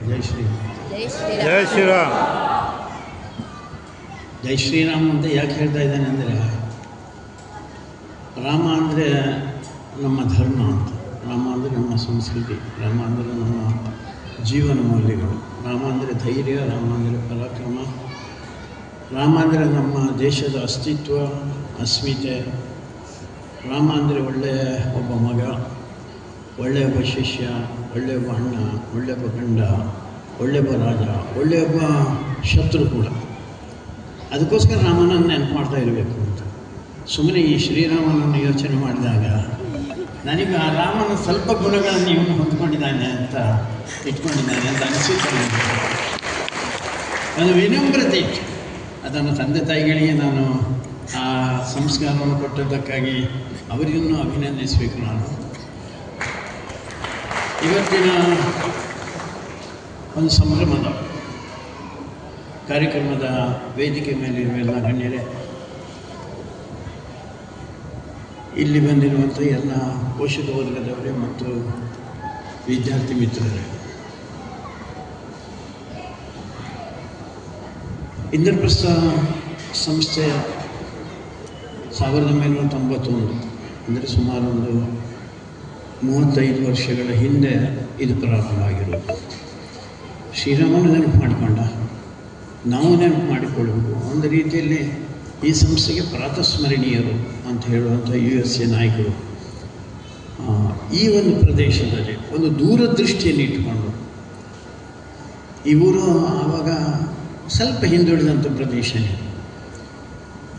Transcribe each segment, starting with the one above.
ಜೈ ಶ್ರೀರಾಮ್. ಜೈ ಶ್ರೀರಾಮ್. ಜೈ ಶ್ರೀರಾಮ್ ಅಂತ ಯಾಕೆ ಹೇಳ್ತಾ ಇದ್ದಾನೆ ಅಂದರೆ, ರಾಮ ಅಂದರೆ ನಮ್ಮ ಧರ್ಮ ಅಂತ, ರಾಮ ಅಂದರೆ ನಮ್ಮ ಸಂಸ್ಕೃತಿ, ರಾಮ ಅಂದರೆ ನಮ್ಮ ಜೀವನ ಮೌಲ್ಯಗಳು, ರಾಮ ಅಂದರೆ ಧೈರ್ಯ, ರಾಮ ಅಂದರೆ ಪರಾಕ್ರಮ, ರಾಮ ಅಂದರೆ ನಮ್ಮ ದೇಶದ ಅಸ್ತಿತ್ವ, ಅಸ್ಮಿತೆ, ರಾಮ ಅಂದರೆ ಒಳ್ಳೆಯ ಒಬ್ಬ ಮಗ, ಒಳ್ಳೆಯ ಒಬ್ಬ ಶಿಷ್ಯ, ಒಳ್ಳೆಯ ಒಬ್ಬ ಅಣ್ಣ, ಒಳ್ಳೆಯೊಬ್ಬ ಗಂಡ, ಒಳ್ಳೆಯೊಬ್ಬ ರಾಜ, ಒಳ್ಳೆಯೊಬ್ಬ ಶತ್ರು ಕೂಡ. ಅದಕ್ಕೋಸ್ಕರ ರಾಮನನ್ನು ನೆನಪು ಮಾಡ್ತಾ ಇರಬೇಕು ಅಂತ. ಸುಮ್ಮನೆ ಈ ಶ್ರೀರಾಮನನ್ನು ಯೋಚನೆ ಮಾಡಿದಾಗ ನನಗೆ ಆ ರಾಮನ ಸ್ವಲ್ಪ ಗುಣಗಳನ್ನು ಇವನು ಹೊಂದ್ಕೊಂಡಿದ್ದಾನೆ ಅಂತ ಇಟ್ಕೊಂಡಿದ್ದಾನೆ ಅಂತ ಅನಿಸುತ್ತೆ. ಒಂದು ವಿನಮ್ರತೆ ಇತ್ತು. ಅದನ್ನು ತಂದೆ ತಾಯಿಗಳಿಗೆ ನಾನು ಆ ಸಂಸ್ಕಾರವನ್ನು ಕೊಟ್ಟದ್ದಕ್ಕಾಗಿ ಅವರಿಗೂ ಅಭಿನಂದಿಸಬೇಕು. ನಾನು ಇವತ್ತಿನ ಒಂದು ಸಂಭ್ರಮದ ಕಾರ್ಯಕ್ರಮದ ವೇದಿಕೆ ಮೇಲಿರುವ ಎಲ್ಲ ಗಣ್ಯರೇ, ಇಲ್ಲಿ ಬಂದಿರುವಂಥ ಎಲ್ಲ ಪೋಷಕ ವರ್ಗದವರೇ ಮತ್ತು ವಿದ್ಯಾರ್ಥಿ ಮಿತ್ರರೇ, ಇಂದ್ರಪ್ರಸ್ಥ ಸಂಸ್ಥೆ 1991 ಅಂದರೆ ಸುಮಾರು ಒಂದು 35 ವರ್ಷಗಳ ಹಿಂದೆ ಇದು ಪ್ರಾರಂಭ ಆಗಿರೋದು. ಶ್ರೀರಾಮನ ನೆನಪು ಮಾಡಿಕೊಂಡ, ನಾವು ನೆನಪು ಮಾಡಿಕೊಳ್ಳಬೇಕು. ಒಂದು ರೀತಿಯಲ್ಲಿ ಈ ಸಂಸ್ಥೆಗೆ ಪ್ರಾತಸ್ಮರಣೀಯರು ಅಂತ ಹೇಳುವಂಥ USA ನಾಯಕರು ಈ ಒಂದು ಪ್ರದೇಶದಲ್ಲಿ ಒಂದು ದೂರದೃಷ್ಟಿಯನ್ನು ಇಟ್ಟುಕೊಂಡು, ಇವರು ಆವಾಗ ಸ್ವಲ್ಪ ಹಿಂದುಳಿದಂಥ ಪ್ರದೇಶ,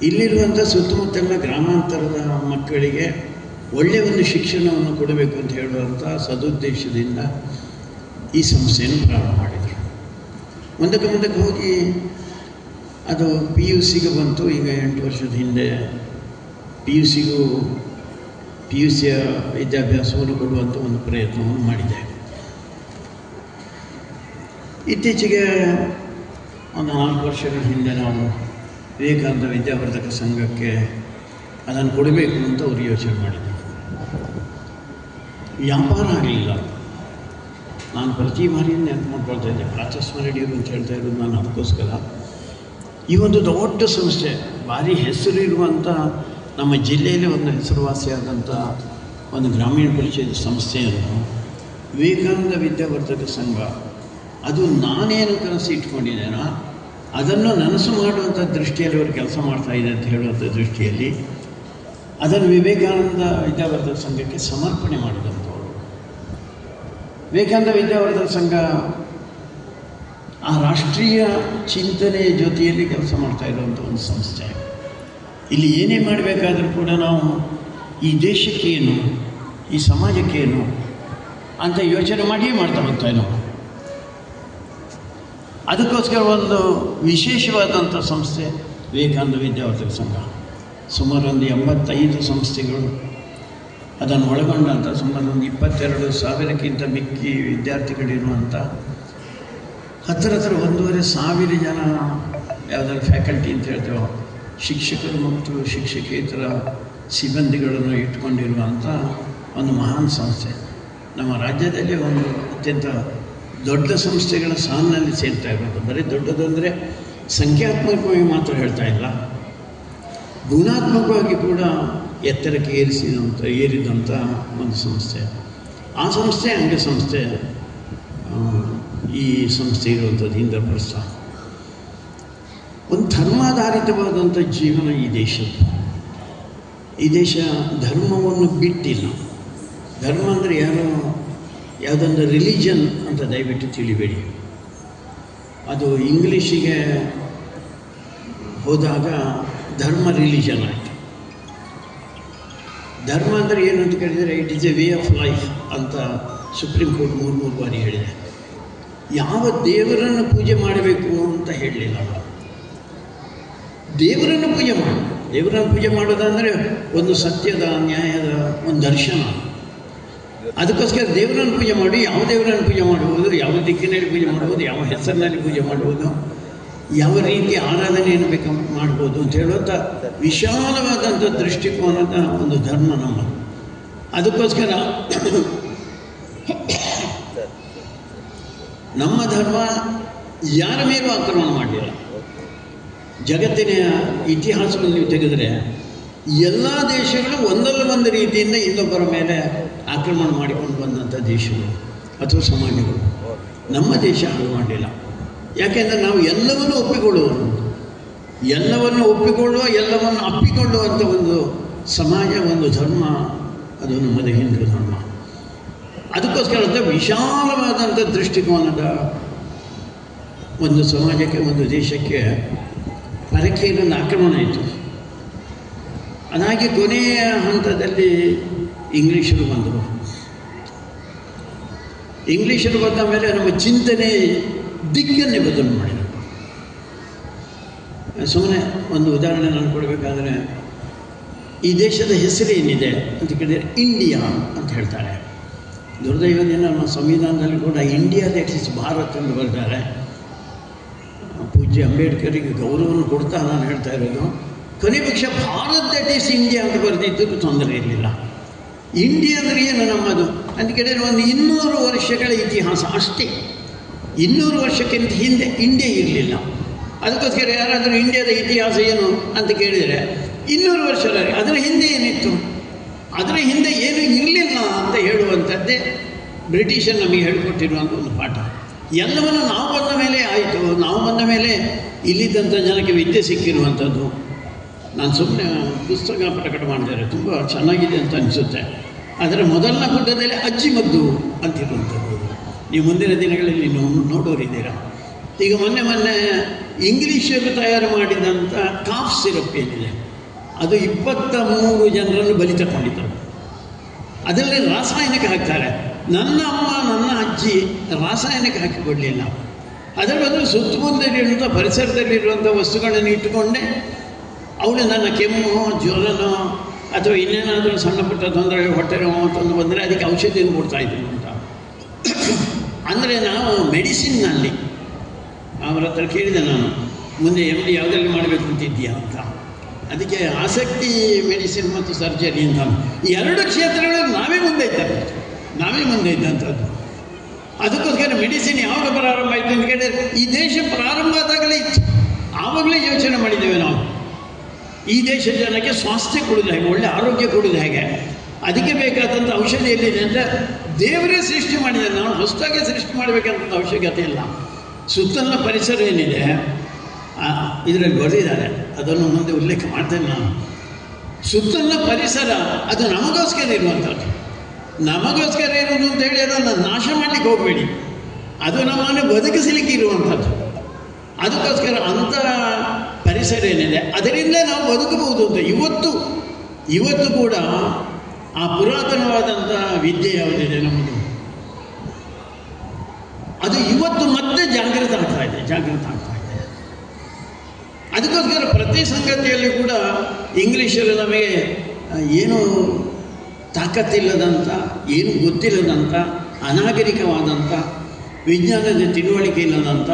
ಇಲ್ಲಿರುವಂಥ ಸುತ್ತಮುತ್ತಲಿನ ಗ್ರಾಮಾಂತರದ ಮಕ್ಕಳಿಗೆ ಒಳ್ಳೆಯ ಒಂದು ಶಿಕ್ಷಣವನ್ನು ಕೊಡಬೇಕು ಅಂತ ಹೇಳುವಂಥ ಸದುದ್ದೇಶದಿಂದ ಈ ಸಂಸ್ಥೆಯನ್ನು ಪ್ರಾರಂಭ ಮಾಡಿದರು. ಮುಂದಕ್ಕೆ ಹೋಗಿ ಅದು PUCಗೆ ಬಂತು. ಈಗ 8 ವರ್ಷದ ಹಿಂದೆ PUCಗೂ PUCಯ ವಿದ್ಯಾಭ್ಯಾಸವನ್ನು ಕೊಡುವಂಥ ಒಂದು ಪ್ರಯತ್ನವನ್ನು ಮಾಡಿದೆ. ಇತ್ತೀಚೆಗೆ ಒಂದು 4 ವರ್ಷಗಳ ಹಿಂದೆ ನಾವು ವಿವೇಕಾನಂದ ವಿದ್ಯಾವರ್ಧಕ ಸಂಘಕ್ಕೆ ಅದನ್ನು ಕೊಡಬೇಕು ಅಂತ ಅವರು ಯೋಚನೆ ಮಾಡಿದರು. ವ್ಯಾಪಾರ ಆಗಲಿಲ್ಲ. ನಾನು ಪ್ರತಿ ಬಾರಿ ನೆನಪು ಮಾಡ್ಕೊಳ್ತಾ ಇದ್ದೆ, ಪ್ರಾತಸ್ಮರಣೀಯರು ಅಂತ ಹೇಳ್ತಾ ಇರೋದು ನಾನು ಅದಕ್ಕೋಸ್ಕರ. ಈ ಒಂದು ದೊಡ್ಡ ಸಂಸ್ಥೆ, ಭಾರಿ ಹೆಸರು ಇರುವಂಥ, ನಮ್ಮ ಜಿಲ್ಲೆಯಲ್ಲಿ ಒಂದು ಹೆಸರುವಾಸಿಯಾದಂಥ ಒಂದು ಗ್ರಾಮೀಣ ಪರಿಷತ್ ಸಂಸ್ಥೆಯನ್ನು ವಿವೇಕಾನಂದ ವಿದ್ಯಾವರ್ಧಕ ಸಂಘ, ಅದು ನಾನೇನು ಕನಸು ಇಟ್ಕೊಂಡಿದ್ದೇನೋ ಅದನ್ನು ನನಸು ಮಾಡುವಂಥ ದೃಷ್ಟಿಯಲ್ಲಿ ಅವರು ಕೆಲಸ ಮಾಡ್ತಾಯಿದೆ ಅಂತ ಹೇಳುವಂಥ ದೃಷ್ಟಿಯಲ್ಲಿ ಅದನ್ನು ವಿವೇಕಾನಂದ ವಿದ್ಯಾವರ್ಧಕ ಸಂಘಕ್ಕೆ ಸಮರ್ಪಣೆ ಮಾಡಿದಂಥವರು. ವಿವೇಕಾನಂದ ವಿದ್ಯಾವರ್ಧಕ ಸಂಘ ಆ ರಾಷ್ಟ್ರೀಯ ಚಿಂತನೆಯ ಜೊತೆಯಲ್ಲಿ ಕೆಲಸ ಮಾಡ್ತಾ ಇರುವಂಥ ಒಂದು ಸಂಸ್ಥೆ. ಇಲ್ಲಿ ಏನೇ ಮಾಡಬೇಕಾದ್ರೂ ಕೂಡ ನಾವು ಈ ದೇಶಕ್ಕೇನು, ಈ ಸಮಾಜಕ್ಕೇನು ಅಂತ ಯೋಚನೆ ಮಾಡಿಯೇ ಮಾಡ್ತಾ ಹೋಗ್ತಾಯಿಲ್ಲ. ಅದಕ್ಕೋಸ್ಕರ ಒಂದು ವಿಶೇಷವಾದಂಥ ಸಂಸ್ಥೆ ವಿವೇಕಾನಂದ ವಿದ್ಯಾವರ್ಧಕ ಸಂಘ. ಸುಮಾರು ಒಂದು 85 ಸಂಸ್ಥೆಗಳು ಅದನ್ನು ಒಳಗೊಂಡಂಥ ಸುಮಾರು ಒಂದು 22,000ಕ್ಕಿಂತ ಮಿಕ್ಕಿ ವಿದ್ಯಾರ್ಥಿಗಳಿರುವಂಥ ಹತ್ತಿರ 1,500 ಜನ ಯಾವುದಾದ್ರು ಫ್ಯಾಕಲ್ಟಿ ಅಂತ ಹೇಳ್ತೇವೆ, ಶಿಕ್ಷಕರು ಮತ್ತು ಶಿಕ್ಷಕೇತರ ಸಿಬ್ಬಂದಿಗಳನ್ನು ಇಟ್ಕೊಂಡಿರುವಂಥ ಒಂದು ಮಹಾನ್ ಸಂಸ್ಥೆ. ನಮ್ಮ ರಾಜ್ಯದಲ್ಲಿ ಒಂದು ಅತ್ಯಂತ ದೊಡ್ಡ ಸಂಸ್ಥೆಗಳ ಸಾಲಿನಲ್ಲಿ ಸೇರ್ತಾ ಇರೋದು. ಬರೀ ದೊಡ್ಡದಂದರೆ ಸಂಖ್ಯಾತ್ಮಕವಾಗಿ ಮಾತ್ರ ಹೇಳ್ತಾ ಇಲ್ಲ, ಗುಣಾತ್ಮಕವಾಗಿ ಕೂಡ ಎತ್ತರಕ್ಕೆ ಏರಿದಂಥ ಒಂದು ಸಂಸ್ಥೆ. ಆ ಸಂಸ್ಥೆ ಅಂಗಸಂಸ್ಥೆ ಈ ಸಂಸ್ಥೆ ಇರುವಂಥದ್ದು ಇಂದ್ರಪ್ರಸ್ಥ. ಒಂದು ಧರ್ಮಾಧಾರಿತವಾದಂಥ ಜೀವನ ಈ ದೇಶದ್ದು. ಈ ದೇಶ ಧರ್ಮವನ್ನು ಬಿಟ್ಟಿಲ್ಲ. ಧರ್ಮ ಅಂದರೆ ಯಾವುದೊಂದು ರಿಲಿಜನ್ ಅಂತ ದಯವಿಟ್ಟು ತಿಳಿಬೇಡಿ. ಅದು ಇಂಗ್ಲೀಷಿಗೆ ಹೋದಾಗ ಧರ್ಮ ರಿಲಿಜನ್ ಆಯಿತು. ಧರ್ಮ ಅಂದರೆ ಏನು ಅಂತ ಕೇಳಿದರೆ it is A way of life ಅಂತ ಸುಪ್ರೀಂ ಕೋರ್ಟ್ 3 ಬಾರಿ ಹೇಳಿದೆ. ಯಾವ ದೇವರನ್ನು ಪೂಜೆ ಮಾಡಬೇಕು ಅಂತ ಹೇಳಲಿಲ್ಲ. ದೇವರನ್ನು ಪೂಜೆ ಮಾಡಿ, ದೇವರನ್ನು ಪೂಜೆ ಮಾಡೋದಂದರೆ ಒಂದು ಸತ್ಯದ, ನ್ಯಾಯದ ಒಂದು ದರ್ಶನ. ಅದಕ್ಕೋಸ್ಕರ ದೇವರನ್ನು ಪೂಜೆ ಮಾಡಿ, ಯಾವ ದೇವರನ್ನು ಪೂಜೆ ಮಾಡುವುದು, ಯಾವ ದಿಕ್ಕಿನಲ್ಲಿ ಪೂಜೆ ಮಾಡುವುದು, ಯಾವ ಹೆಸರಿನಲ್ಲಿ ಪೂಜೆ ಮಾಡುವುದು, ಯಾವ ರೀತಿ ಆರಾಧನೆಯನ್ನು ಬೇಕು ಮಾಡ್ಬೋದು ಅಂತ ಹೇಳುವಂಥ ವಿಶಾಲವಾದಂಥ ದೃಷ್ಟಿಕೋನದ ಒಂದು ಧರ್ಮ ನಮ್ಮ. ಅದಕ್ಕೋಸ್ಕರ ನಮ್ಮ ಧರ್ಮ ಯಾರ ಮೇಲೂ ಆಕ್ರಮಣ ಮಾಡಲಿಲ್ಲ. ಜಗತ್ತಿನ ಇತಿಹಾಸವನ್ನು ನೀವು ತೆಗೆದರೆ ಎಲ್ಲ ದೇಶಗಳು ಒಂದಲ್ಲ ಒಂದು ರೀತಿಯಿಂದ ಇನ್ನೊಬ್ಬರ ಮೇಲೆ ಆಕ್ರಮಣ ಮಾಡಿಕೊಂಡು ಬಂದಂಥ ದೇಶಗಳು ಅಥವಾ ಸಮಾಜಗಳು. ನಮ್ಮ ದೇಶ ಹಾಗೆ ಮಾಡಲಿಲ್ಲ. ಯಾಕೆಂದರೆ ನಾವು ಎಲ್ಲವನ್ನೂ ಒಪ್ಪಿಕೊಳ್ಳುವರು, ಎಲ್ಲವನ್ನು ಒಪ್ಪಿಕೊಳ್ಳುವ, ಎಲ್ಲವನ್ನು ಅಪ್ಪಿಕೊಳ್ಳುವಂಥ ಒಂದು ಸಮಾಜ, ಒಂದು ಧರ್ಮ, ಅದು ನಮ್ಮದು ಹಿಂದೂ ಧರ್ಮ. ಅದಕ್ಕೋಸ್ಕರ ವಿಶಾಲವಾದಂಥ ದೃಷ್ಟಿಕೋನದ ಒಂದು ಸಮಾಜಕ್ಕೆ, ಒಂದು ದೇಶಕ್ಕೆ ಪರಕೀಯರಿಂದ ಆಕ್ರಮಣ ಆಯಿತು. ಅದಾಗಿ ಕೊನೆಯ ಹಂತದಲ್ಲಿ ಇಂಗ್ಲೀಷರು ಬಂದರು. ಇಂಗ್ಲೀಷರು ಬಂದ ಮೇಲೆ ನಮ್ಮ ಚಿಂತನೆ ದಿಕ್ಕನ್ನೇ ಬದಲು ಮಾಡಿದರು. ಸುಮ್ಮನೆ ಒಂದು ಉದಾಹರಣೆ ನಾನು ಕೊಡಬೇಕಾದ್ರೆ, ಈ ದೇಶದ ಹೆಸರೇನಿದೆ ಅಂತ ಕೇಳಿದರೆ ಇಂಡಿಯಾ ಅಂತ ಹೇಳ್ತಾರೆ. ದುರ್ದೈವದಿಂದ ನಮ್ಮ ಸಂವಿಧಾನದಲ್ಲಿ ಕೂಡ ಇಂಡಿಯಾ ದಟ್ ಇಸ್ ಭಾರತ್ ಎಂದು ಬರ್ತಾರೆ. ಪೂಜ್ಯ ಅಂಬೇಡ್ಕರಿಗೆ ಗೌರವವನ್ನು ಕೊಡ್ತಾ ನಾನು ಹೇಳ್ತಾ ಇರೋದು, ಕೊನೆ ಪಕ್ಷ ಭಾರತ್ ದಟ್ ಈಸ್ ಇಂಡಿಯಾ ಅಂತ ಬರೆದಿದ್ದಕ್ಕೂ ತೊಂದರೆ ಇರಲಿಲ್ಲ. ಇಂಡಿಯಾ ಅಂದರೆ ಏನು ನಮ್ಮದು ಅಂತ ಕೇಳಿದರೆ ಒಂದು 200 ವರ್ಷಗಳ ಇತಿಹಾಸ ಅಷ್ಟೇ. 200 ವರ್ಷಕ್ಕಿಂತ ಹಿಂದೆ ಇಂಡಿಯಾ ಇರಲಿಲ್ಲ. ಅದಕ್ಕೋಸ್ಕರ ಯಾರಾದರೂ ಇಂಡಿಯಾದ ಇತಿಹಾಸ ಏನು ಅಂತ ಕೇಳಿದರೆ 200 ವರ್ಷದಲ್ಲಿ ಅದರ ಹಿಂದೆ ಏನಿತ್ತು, ಅದರ ಹಿಂದೆ ಏನೂ ಇರಲಿಲ್ಲ ಅಂತ ಹೇಳುವಂಥದ್ದೇ ಬ್ರಿಟಿಷರು ನಮಗೆ ಹೇಳಿಕೊಟ್ಟಿರುವಂಥ ಒಂದು ಪಾಠ. ಎಲ್ಲವನ್ನು ನಾವು ಬಂದ ಮೇಲೆ ಆಯಿತು, ನಾವು ಬಂದ ಮೇಲೆ ಇಲ್ಲಿದ್ದಂಥ ಜನಕ್ಕೆ ವಿದ್ಯೆ ಸಿಕ್ಕಿರುವಂಥದ್ದು. ನಾನು ಸುಮ್ಮನೆ ಪುಸ್ತಕ ಪ್ರಕಟ ಮಾಡಿದ್ದಾರೆ, ತುಂಬ ಚೆನ್ನಾಗಿದೆ ಅಂತ ಅನಿಸುತ್ತೆ. ಅದರ ಮೊದಲನ ಪುಟದಲ್ಲಿ ಅಜ್ಜಿ ಮದ್ದು ಅಂತಿರುವಂಥದ್ದು. ನೀವು ಮುಂದಿನ ದಿನಗಳಲ್ಲಿ ನೋಡೋರಿದ್ದೀರ. ಈಗ ಮೊನ್ನೆ ಇಂಗ್ಲೀಷರು ತಯಾರು ಮಾಡಿದಂಥ ಕಾಫ್ ಸಿರಪ್ ಏನಿದೆ, ಅದು 23 ಜನರನ್ನು ಬಲಿ ತಗೊಂಡಿದ್ದರು. ಅದರಲ್ಲಿ ರಾಸಾಯನಿಕ ಹಾಕ್ತಾರೆ. ನನ್ನ ಅಮ್ಮ, ನನ್ನ ಅಜ್ಜಿ ರಾಸಾಯನಿಕ ಹಾಕಿಕೊಡಲಿಲ್ಲ. ಅದರ ಬದಲು ಸುತ್ತಮುತ್ತಲಿರುವಂಥ ಪರಿಸರದಲ್ಲಿರುವಂಥ ವಸ್ತುಗಳನ್ನು ಇಟ್ಟುಕೊಂಡೇ ಅವಳು ನನ್ನ ಕೆಮ್ಮು, ಜ್ವರನೋ ಅಥವಾ ಇನ್ನೇನಾದರೂ ಸಣ್ಣ ಪುಟ್ಟ ತೊಂದರೆ, ಹೊಟ್ಟೆ ನೋವು ಅಂತಂದು ಬಂದರೆ ಅದಕ್ಕೆ ಔಷಧಿಯನ್ನು ಕೊಡ್ತಾಯಿದ್ರು ಅಂತ. ಅಂದರೆ ನಾವು ಮೆಡಿಸಿನ್ನಲ್ಲಿ ಅವರ ಹತ್ರ ಕೇಳಿದೆ ನಾನು, ಮುಂದೆ MD ಯಾವುದರಲ್ಲಿ ಮಾಡಬೇಕು ಅಂತಿದ್ದೀಯಾ ಅಂತ. ಅದಕ್ಕೆ ಆಸಕ್ತಿ ಮೆಡಿಸಿನ್ ಮತ್ತು ಸರ್ಜರಿ ಅಂತ 2 ಕ್ಷೇತ್ರಗಳಲ್ಲಿ ನಾವೇ ಮುಂದೆ ಇದ್ದಂಥದ್ದು. ಅದಕ್ಕೋಸ್ಕರ ಮೆಡಿಸಿನ್ ಯಾವಾಗ ಪ್ರಾರಂಭ ಆಯಿತು ಅಂತ ಕೇಳಿದರೆ ಈ ದೇಶ ಪ್ರಾರಂಭ ಆದಾಗಲೇ ಇತ್ತು. ಆವಾಗಲೇ ಯೋಚನೆ ಮಾಡಿದ್ದೇವೆ ನಾವು, ಈ ದೇಶ ಜನಕ್ಕೆ ಸ್ವಾಸ್ಥ್ಯ ಕೊಡೋದು ಹೇಗೆ, ಒಳ್ಳೆ ಆರೋಗ್ಯ ಕೊಡೋದು ಹೇಗೆ, ಅದಕ್ಕೆ ಬೇಕಾದಂಥ ಔಷಧಿ ಎಲ್ಲಿದೆ ಅಂತ ದೇವರೇ ಸೃಷ್ಟಿ ಮಾಡಿದ್ದಾರೆ. ನಾವು ಹೊಸದಾಗಿ ಸೃಷ್ಟಿ ಮಾಡಬೇಕಂತ ಅವಶ್ಯಕತೆ ಇಲ್ಲ. ಸುತ್ತಲಿನ ಪರಿಸರ ಏನಿದೆ ಇದರಲ್ಲಿ ಬರೆದಿದ್ದಾರೆ, ಅದನ್ನು ಮುಂದೆ ಉಲ್ಲೇಖ ಮಾಡ್ತೇನೆ ನಾನು. ಸುತ್ತಲಿನ ಪರಿಸರ ಅದು ನಮಗೋಸ್ಕರ ಇರುವಂಥದ್ದು. ನಮಗೋಸ್ಕರ ಇರೋದು ಅಂತ ಹೇಳಿ ಅದನ್ನು ನಾಶ ಮಾಡಲಿಕ್ಕೆ ಹೋಗಬೇಡಿ, ಅದು ನಮ್ಮನ್ನು ಬದುಕಿಸಲಿಕ್ಕೆ ಇರುವಂಥದ್ದು. ಅದಕ್ಕೋಸ್ಕರ ಅಂಥ ಪರಿಸರ ಏನಿದೆ ಅದರಿಂದಲೇ ನಾವು ಬದುಕಬಹುದು ಅಂತ ಇವತ್ತು ಕೂಡ ಆ ಪುರಾತನವಾದಂಥ ವಿದ್ಯೆ ಯಾವುದಿದೆ ನಮ್ಮದು, ಅದು ಇವತ್ತು ಮತ್ತೆ ಜಾಗೃತ ಆಗ್ತಾ ಇದೆ. ಅದಕ್ಕೋಸ್ಕರ ಪ್ರತಿ ಸಂಗತಿಯಲ್ಲಿ ಕೂಡ ಇಂಗ್ಲೀಷರು ನಮಗೆ ಏನು ತಾಕತ್ತಿಲ್ಲದಂಥ, ಏನು ಗೊತ್ತಿಲ್ಲದಂಥ, ಅನಾಗರಿಕವಾದಂಥ, ವಿಜ್ಞಾನದ ತಿಳುವಳಿಕೆ ಇಲ್ಲದಂಥ,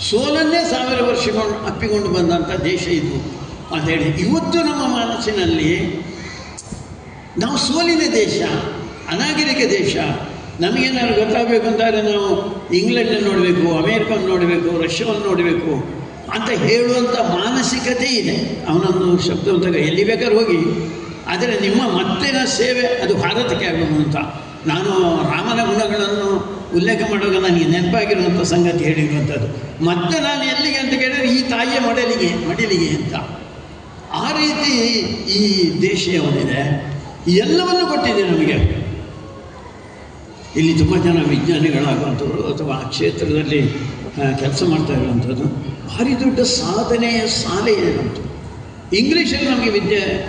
ಸೋಲನ್ನೇ 1000 ವರ್ಷಗಳು ಅಪ್ಪಿಕೊಂಡು ಬಂದಂಥ ದೇಶ ಇದು ಅಂತ ಹೇಳಿ ಇವತ್ತು ನಮ್ಮ ಮನಸ್ಸಿನಲ್ಲಿ ನಾವು ಸೋಲಿನ ದೇಶ, ಅನಾಗರಿಕ ದೇಶ. ನಮಗೇನಾದ್ರು ಗೊತ್ತಾಗಬೇಕು ಅಂತಾರೆ ನಾವು ಇಂಗ್ಲೆಂಡನ್ನು ನೋಡಬೇಕು, ಅಮೇರಿಕನ್ನು ನೋಡಬೇಕು, ರಷ್ಯಾವನ್ನು ನೋಡಬೇಕು ಅಂತ ಹೇಳುವಂಥ ಮಾನಸಿಕತೆ ಇದೆ. ಅವನೊಂದು ಶಬ್ದವಂತಾಗ ಎಲ್ಲಿ ಬೇಕಾದ್ರೂ ಹೋಗಿ, ಆದರೆ ನಿಮ್ಮ ಮತ್ತಿನ ಸೇವೆ ಅದು ಭಾರತಕ್ಕೆ ಆಗಬೇಕು ಅಂತ. ನಾನು ರಾಮನ ಗುಣಗಳನ್ನು ಉಲ್ಲೇಖ ಮಾಡುವಾಗ ನನಗೆ ನೆನಪಾಗಿರುವಂಥ ಸಂಗತಿ ಹೇಳಿರುವಂಥದ್ದು. ಮತ್ತೆ ನಾನು ಎಲ್ಲಿಗೆ ಅಂತ ಕೇಳಿದರೆ ಈ ತಾಯಿಯ ಮಡಿಲಿಗೆ ಅಂತ. ಆ ರೀತಿ ಈ ದೇಶ ಒಂದಿದೆ, ಎಲ್ಲವನ್ನು ಕೊಟ್ಟಿದೆ ನಮಗೆ. ಇಲ್ಲಿ ತುಂಬ ಜನ ವಿಜ್ಞಾನಿಗಳಾಗುವಂಥವ್ರು ಅಥವಾ ಆ ಕ್ಷೇತ್ರದಲ್ಲಿ ಕೆಲಸ ಮಾಡ್ತಾ ಇರುವಂಥದ್ದು ಭಾರಿ ದೊಡ್ಡ ಸಾಧನೆಯ ಶಾಲೆ ಇದೆ ನಮ್ಮದು. ಇಂಗ್ಲೀಷಲ್ಲಿ ನಮಗೆ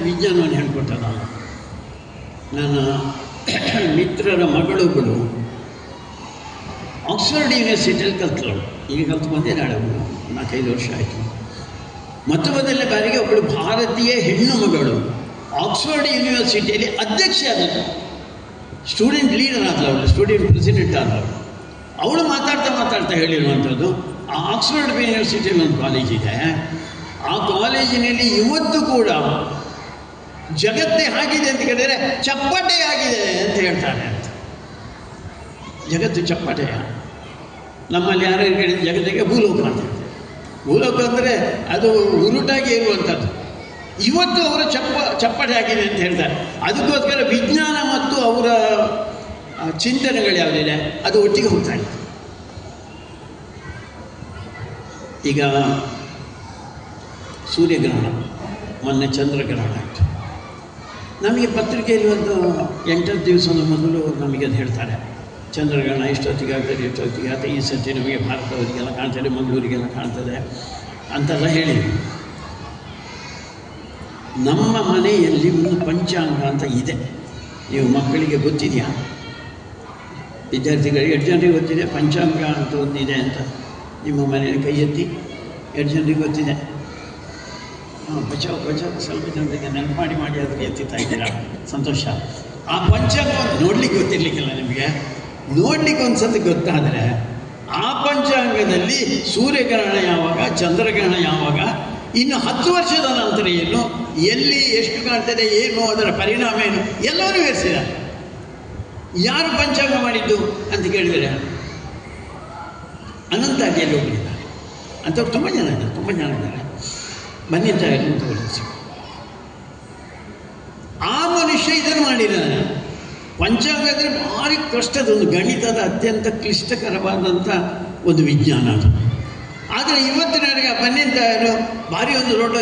ವಿಜ್ಞಾನವನ್ನು ಹೇಳ್ಕೊಟ್ಟ ನನ್ನ ಮಿತ್ರರ ಮಗಳೊಬ್ಬಳು ಆಕ್ಸ್ಫರ್ಡ್ ಯೂನಿವರ್ಸಿಟಿಯಲ್ಲಿ ಕಲ್ತಳು. ಈಗ ಕಲ್ತು ಬಂದೇ ನಾಳೆ 4-5 ವರ್ಷ ಆಯಿತು. ಮೊದಲನೇ ಬಾರಿಗೆ ಒಬ್ಬಳು ಭಾರತೀಯ ಹೆಣ್ಣು ಮಗಳು ಆಕ್ಸ್ಫರ್ಡ್ ಯೂನಿವರ್ಸಿಟಿಯಲ್ಲಿ ಅಧ್ಯಕ್ಷೆ ಆದಳು. ಸ್ಟೂಡೆಂಟ್ ಲೀಡರ್ ಆದಳು, ಅವಳು ಸ್ಟೂಡೆಂಟ್ ಪ್ರೆಸಿಡೆಂಟ್ ಆದಳು. ಅವಳು ಮಾತಾಡ್ತಾ ಹೇಳಿರುವಂಥದ್ದು, ಆ ಆಕ್ಸ್ಫರ್ಡ್ ಯೂನಿವರ್ಸಿಟಿಯಲ್ಲಿ ಒಂದು ಕಾಲೇಜ್ ಇದೆ, ಆ ಕಾಲೇಜಿನಲ್ಲಿ ಇವತ್ತು ಕೂಡ ಜಗತ್ತೇ ಆಗಿದೆ ಅಂತ ಕೇಳಿದರೆ ಚಪ್ಪಟೆ ಆಗಿದೆ ಅಂತ ಹೇಳ್ತಾರೆ ಅಂತ. ಜಗತ್ತು ಚಪ್ಪಟೆಯ ನಮ್ಮಲ್ಲಿ ಯಾರು ಕೇಳಿದ ಜಗತ್ತಿಗೆ ಭೂಲೋಕ ಅಂತ ಹೇಳ್ತಾರೆ. ಭೂಲೋಕ ಅಂದರೆ ಅದು ಉರುಟಾಗಿ ಇರುವಂಥದ್ದು. ಇವತ್ತು ಅವರ ಚಪ್ಪಟೆ ಆಗಿದೆ ಅಂತ ಹೇಳ್ತಾರೆ. ಅದಕ್ಕೋಸ್ಕರ ವಿಜ್ಞಾನ ಮತ್ತು ಅವರ ಚಿಂತನೆಗಳು ಯಾವುದಿದೆ ಅದು ಒಟ್ಟಿಗೆ ಹೋಗ್ತಾ ಇದೆ. ಈಗ ಸೂರ್ಯಗ್ರಹಣ, ಮೊನ್ನೆ ಚಂದ್ರಗ್ರಹಣ ಆಯಿತು. ನಮಗೆ ಪತ್ರಿಕೆಯಲ್ಲಿ ಒಂದು 8 ದಿವಸದ ಮೊದಲು ನಮಗೆ ಅದು ಹೇಳ್ತಾರೆ, ಚಂದ್ರಗ್ರಹಣ ಇಷ್ಟೊತ್ತಿಗೆ ಆಗ್ತದೆ, ಇಷ್ಟೊತ್ತಿಗೆ ಆಗ್ತದೆ, ಈ ಸರ್ತಿ ನಮಗೆ ಭಾರತದವರಿಗೆಲ್ಲ ಕಾಣ್ತದೆ, ಮಂಗಳೂರಿಗೆಲ್ಲ ಕಾಣ್ತದೆ ಅಂತೆಲ್ಲ ಹೇಳಿ. ನಮ್ಮ ಮನೆಯಲ್ಲಿ ಒಂದು ಪಂಚಾಂಗ ಅಂತ ಇದೆ. ನೀವು ಮಕ್ಕಳಿಗೆ ಗೊತ್ತಿದೆಯಾ? ವಿದ್ಯಾರ್ಥಿಗಳಿಗೆ 8 ಜನರಿಗೆ ಗೊತ್ತಿದೆ ಪಂಚಾಂಗ ಅಂತ ಒಂದಿದೆ ಅಂತ. ನಿಮ್ಮ ಮನೆಯಲ್ಲಿ ಕೈ ಎತ್ತಿ. 8 ಜನರಿಗೆ ಗೊತ್ತಿದೆ. ಬಚಾವ್ ಸ್ವಲ್ಪ ಜನರಿಗೆ ನೆನಪು ಮಾಡಿ ಅದಕ್ಕೆ ಎತ್ತಿತ್ತಾ ಇದ್ದೀರಾ, ಸಂತೋಷ. ಆ ಪಂಚಾಂಗ ನೋಡ್ಲಿಕ್ಕೆ ಗೊತ್ತಿರಲಿಕ್ಕಿಲ್ಲ ನಿಮಗೆ. ನೋಡ್ಲಿಕ್ಕೆ ಒಂದು ಸತಿ ಗೊತ್ತಾದರೆ ಆ ಪಂಚಾಂಗದಲ್ಲಿ ಸೂರ್ಯಗ್ರಹಣ ಯಾವಾಗ, ಚಂದ್ರಗ್ರಹಣ ಯಾವಾಗ, ಇನ್ನು 10 ವರ್ಷದ ನಂತರ ಏನು, ಎಲ್ಲಿ ಎಷ್ಟು ಕಾಣ್ತದೆ, ಏನು ಅದರ ಪರಿಣಾಮ ಏನು, ಎಲ್ಲವೂ ವಿವರಿಸಿದ್ದಾರೆ. ಯಾರು ಪಂಚಾಂಗ ಮಾಡಿದ್ದು ಅಂತ ಕೇಳಿದರೆ ಅನಂತ ಅಡಿಯಲ್ಲಿ ಒಬ್ಬರಿದ್ದಾರೆ. ಅಂಥವ್ರು ತುಂಬ ಜನ ಇದ್ದಾರೆ. ಬನ್ನಿ ಅಂತ ತೋರಿಸಿ. ಆ ಮನುಷ್ಯ ಇದನ್ನು ಮಾಡಿದ್ದಾನೆ. ಪಂಚಾಂಗ ಅಂದರೆ ಭಾರಿ ಕಷ್ಟದ ಒಂದು ಗಣಿತದ ಅತ್ಯಂತ ಕ್ಲಿಷ್ಟಕರವಾದಂಥ ಒಂದು ವಿಜ್ಞಾನ ಅದು. ಆದರೆ ಇವತ್ತಿನವರೆಗೆ ಬನ್ನಿಂತಾಯರು ಭಾರಿ ಒಂದು ದೊಡ್ಡ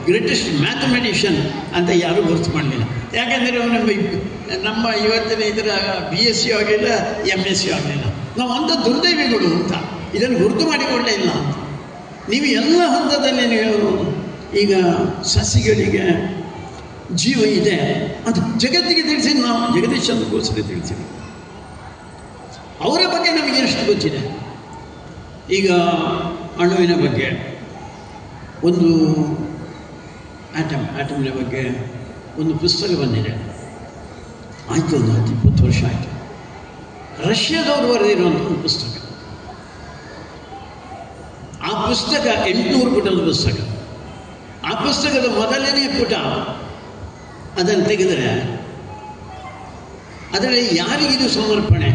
ಗ್ರೇಟೆಸ್ಟ್ ಮ್ಯಾಥಮೆಟಿಷಿಯನ್ ಅಂತ ಯಾರೂ ಗುರುತು ಮಾಡಲಿಲ್ಲ. ಯಾಕೆಂದರೆ ನಮ್ಮ ಇವತ್ತಿನ ಇದರ BSc ಆಗಲಿಲ್ಲ, MSc ಆಗಲಿಲ್ಲ. ನಾವು ಅಂಥ ದುರ್ದೈವಿಗಳು ಅಂತ ಇದನ್ನು ಗುರುತು ಮಾಡಿಕೊಳ್ಳೇ ಇಲ್ಲ ಅಂತ. ನೀವು ಎಲ್ಲ ಹಂತದಲ್ಲಿ ನೀವು ಈಗ ಸಸಿಗಳಿಗೆ ಜೀವ ಇದೆ ಅಂತ ಜಗತ್ತಿಗೆ ತಿಳಿಸಿದ್ದು ನಾವು ಜಗದೀಶ್ ಚಂದ್ರಗೋಸ್ಕರ ತಿಳಿಸಿದ್ವಿ. ಅವರ ಬಗ್ಗೆ ನಮಗೆ ಎಷ್ಟು ಗೊತ್ತಿದೆ. ಈಗ ಅಣುವಿನ ಬಗ್ಗೆ ಒಂದು ಆಟಮ್ನ ಬಗ್ಗೆ ಒಂದು ಪುಸ್ತಕ ಬಂದಿದೆ. ಆಯಿತು, ಒಂದು 10-20 ವರ್ಷ ಆಯಿತು. ರಷ್ಯಾದವರು ಬರೆದಿರುವಂಥ ಒಂದು ಪುಸ್ತಕ. ಆ ಪುಸ್ತಕ 800 ಪುಟದ ಪುಸ್ತಕ. ಆ ಪುಸ್ತಕದ ಮೊದಲನೇ ಪುಟ ಅದನ್ನು ತೆಗೆದರೆ ಅದರಲ್ಲಿ ಯಾರಿಗಿದು ಸಮರ್ಪಣೆ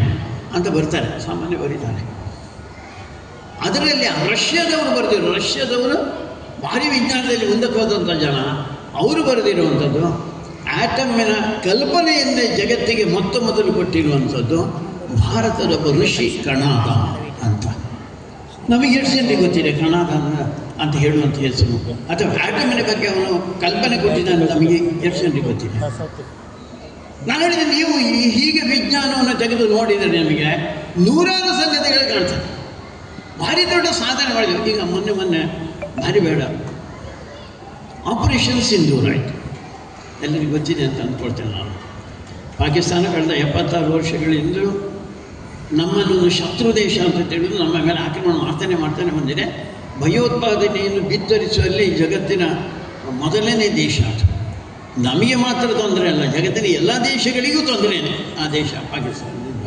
ಅಂತ ಬರ್ತಾರೆ, ಸಾಮಾನ್ಯ ಬರೀತಾರೆ. ಅದರಲ್ಲಿ ರಷ್ಯಾದವರು ಬರೆದಿರೋ, ರಷ್ಯಾದವರು ಭಾರಿ ವಿಜ್ಞಾನದಲ್ಲಿ ಮುಂದಕ್ಕೋದಂಥ ಜನ, ಅವರು ಬರೆದಿರುವಂಥದ್ದು ಆಟಮ್ಮಿನ ಕಲ್ಪನೆಯನ್ನೇ ಜಗತ್ತಿಗೆ ಮೊದಲು ಕೊಟ್ಟಿರುವಂಥದ್ದು ಭಾರತದ ಒಬ್ಬ ಋಷಿ ಕಣಾದ ಅಂತ. ನಮಗೆ ಎಷ್ಟು ಜನರಿಗೆ ಗೊತ್ತಿದೆ ಕಣಾದ ಅಂತ ಹೇಳುವಂಥ ಹೆಸರು, ಅಥವಾ ಆಟಮಿನ ಬಗ್ಗೆ ಅವನು ಕಲ್ಪನೆ ಕೊಟ್ಟಿದ್ದಾನೆ ನಮಗೆ ಎಷ್ಟು ಜನರಿಗೆ ಗೊತ್ತಿದೆ? ನಾನು ಹೇಳಿದೆ, ನೀವು ಹೀಗೆ ವಿಜ್ಞಾನವನ್ನು ತೆಗೆದು ನೋಡಿದರೆ ನಿಮಗೆ ನೂರಾರು ಸಂಗತಿಗಳು ಕಾಣ್ತದೆ. ಭಾರಿ ದೊಡ್ಡ ಸಾಧನೆ ಮಾಡಿದ್ರು. ಈಗ ಮೊನ್ನೆ ಭಾರಿ ಬೇಡ ಆಪರೇಷನ್ ಸಿಂಧೂರ್ ಆಯಿತು, ಎಲ್ಲರಿಗೂ ಗೊತ್ತಿದೆ ಅಂತ ಅಂದ್ಕೊಳ್ತೇನೆ ನಾನು. ಪಾಕಿಸ್ತಾನ ಕಳೆದ 76 ವರ್ಷಗಳಿಂದಲೂ ನಮ್ಮನ್ನೊಂದು ಶತ್ರು ದೇಶ ಅಂತ ತಿಳಿದು ನಮ್ಮ ಮೇಲೆ ಆಕ್ರಮಣ ಮಾಡ್ತಾನೆ ಬಂದಿದೆ. ಭಯೋತ್ಪಾದನೆಯನ್ನು ಬಿತ್ತರಿಸುವಲ್ಲಿ ಜಗತ್ತಿನ ಮೊದಲನೇ ದೇಶ ಅದು. ನಮಗೆ ಮಾತ್ರ ತೊಂದರೆ ಅಲ್ಲ, ಜಗತ್ತಿನ ಎಲ್ಲ ದೇಶಗಳಿಗೂ ತೊಂದರೆಯೇ ಆ ದೇಶ ಪಾಕಿಸ್ತಾನದಿಂದ.